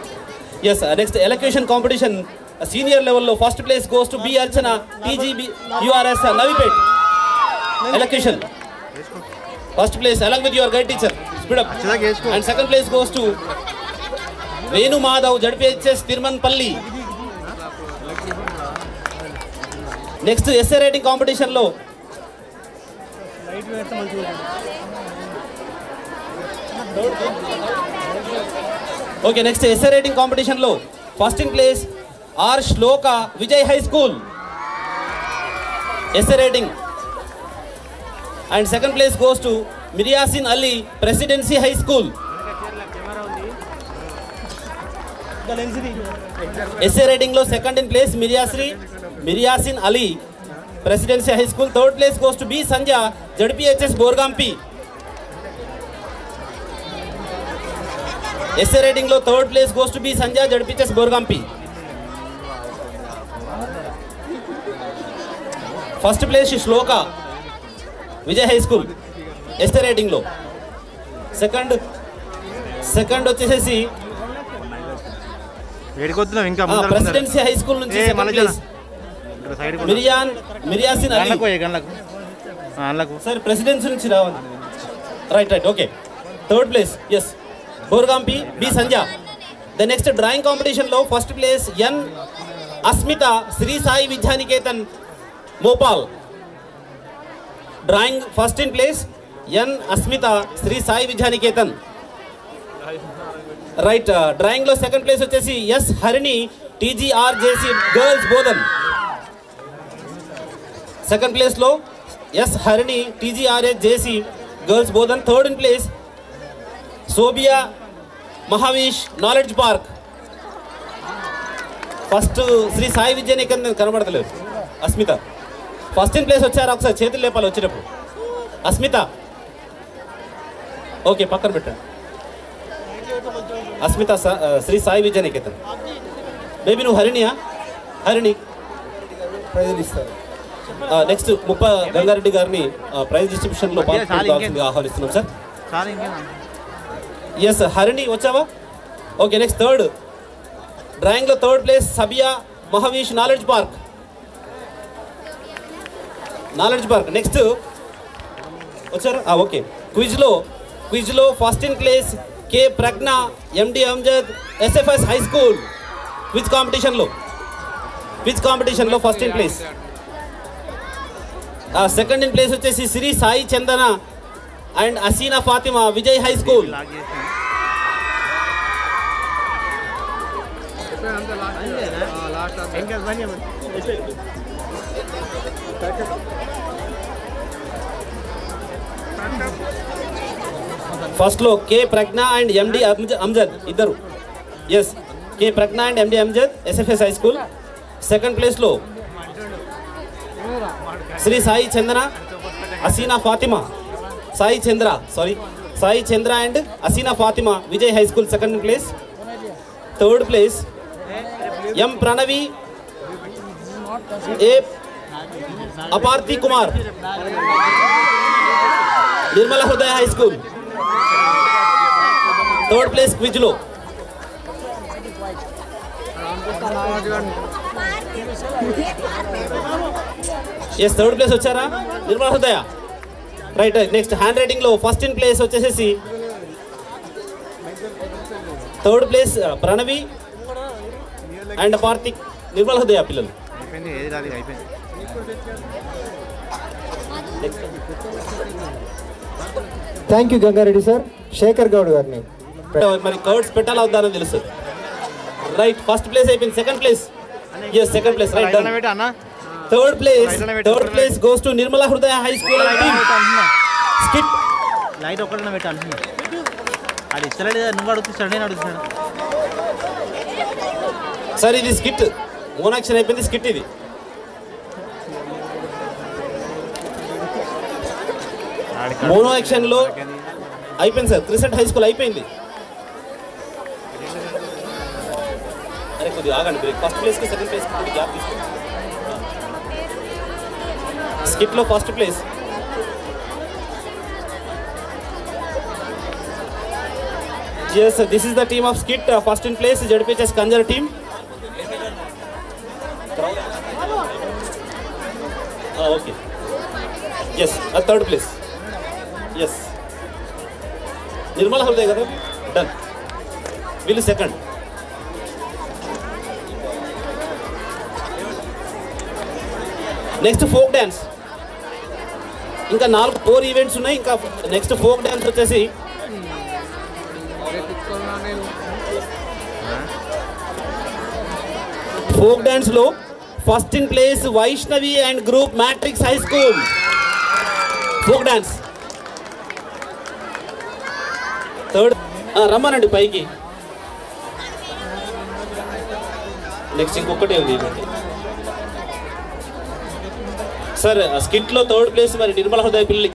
Yes, next elocution competition senior లెవెల్లో first place goes to B Archana TGB URS Navipet. Elocution first place along with your guide teacher, speed up, and second place goes to Venu Madhav ZPHS Tirmanpalli. Next essay writing competition lo okay, next essay writing competition lo first in place R Shloka Vijay High School essay writing, and second place goes to Miryasin Ali Presidency High School. Essay writing lo second in place Miryasin Ali Presidency High School. Third place goes to B Sanja ZPHS Borgampi. Essay writing lo third place goes to B Sanja ZPHS Borgampi. First place is Shloka Vijay High School essay writing lo. Second వచ్చేసి ప్రెసిడెన్సీ హై స్కూల్ నుంచి second place Miriyasin Ali. Sir Presidency నుంచి రావాలి. Right okay. Third place yes Borgampi B Sanja. The next drawing competition లో first place N Asmitha Sri Sai Vidyaniketan Mopal. Drawing first in place N Asmitha Sri Sai Vidyaniketan. Right. Drawing లో సెకండ్ ప్లేస్ వచ్చేసి S Harini TGRJC girls Bodhan. Second place లో S Harini TGRJC girls Bodhan. Third in place Sobia మహావీష్ knowledge park. First Shri Sai Vidyanikethan కనబడతలేదు అస్మిత. ఫస్ట్ ఇన్ ప్లేస్ వచ్చారు, ఒకసారి చేతులు లేపాలి వచ్చేటప్పుడు. అస్మిత ఓకే పక్కన పెట్టండి. అస్మిత శ్రీ సాయి విద్యానికేతన్. బేబీ నువ్వు హరిణియా? హరిణి నెక్స్ట్ ముప్ప గంగారెడ్డి గారిని ప్రైజ్ డిస్ట్రిబ్యూషన్ లో పాల్గొనాల్సిందిగా ఆహ్వానిస్తున్నాం సార్. ఎస్ హరిణి వచ్చావా? ఓకే. నెక్స్ట్ థర్డ్ డ్రాయింగ్ లో third place Sabia Mahavish knowledge park. Next వచ్చారా? ఓకే. క్విజ్ లో first in place K Pragna MD Amjad SFS high school. Quiz competition లో first in place. Second in place వచ్చేసి Sri Sai Chandana and Aseena Fatima Vijay high school. First లో K Pragna and MD Amjad ఇద్దరు. Yes, K Pragna and MD Amjad SFS high school. Second place లో Shri Sai Chandana Aseena Fatima Sai Chandra and Aseena Fatima Vijay high school second place. Third place M Pranavi A Aparthi Kumar Nirmala Hridaya high school. Third place quiz లో. ఎస్ థర్డ్ ప్లేస్ వచ్చారా Nirmala Hridaya? Right. Next hand writing లో ఫస్ట్ ఇన్ ప్లేస్ వచ్చేసేసి third place Pranavi and Karthik Nirmala Hridaya పిల్లలు. Thank you Gangareddy sir. Shekhar Goud గారిని మరి కర్డ్స్ పెట్టాలా వద్దానని తెలుసు. రైట్. ఫస్ట్ ప్లేస్ అయిపోయింది. Second place yes second place right. Third place goes to Nirmala Hridaya high school. Skit light ఒకటి పెట్టాలి. అది ఇస్తలేడు, నువ్వు అడుగుతున్నాడు, నేను అడుగుతున్నాను సార్. ఇది స్కిట్ మోనాక్షన్ అయిపోయింది. స్కిట్ ఇది. మోనో యాక్షన్ లో అయిపోయింది సార్. త్రిసెట్ హై స్కూల్ అయిపోయింది. అరే కొద్దిగా ఆగండి బ్రేక్. ఫస్ట్ ప్లేస్ కి సెకండ్ ప్లేస్ కి గ్యాప్ తీసుకోండి. స్కిట్ లో first place Yes, this is the team of skit. First in place, JDPHS Kanjar team. Okay. Yes, third place. Yes. Nirmala Hruday garu done. Will second. Next folk dance. ఇంకా 4 ఈవెంట్స్ ఉన్నాయి. ఇంకా నెక్స్ట్ ఫోక్ డ్యాన్స్ వచ్చేసి ఫోక్ డ్యాన్స్ లో first in place Vaishnavi and group matrix high school. Folk dance third. రమ్మనండి పైకి. నెక్స్ట్ ఇంకొకటి ఉంది సార్. స్కిట్ లో థర్డ్ ప్లేస్ మరి నిర్మల హృదయ పిల్లలు.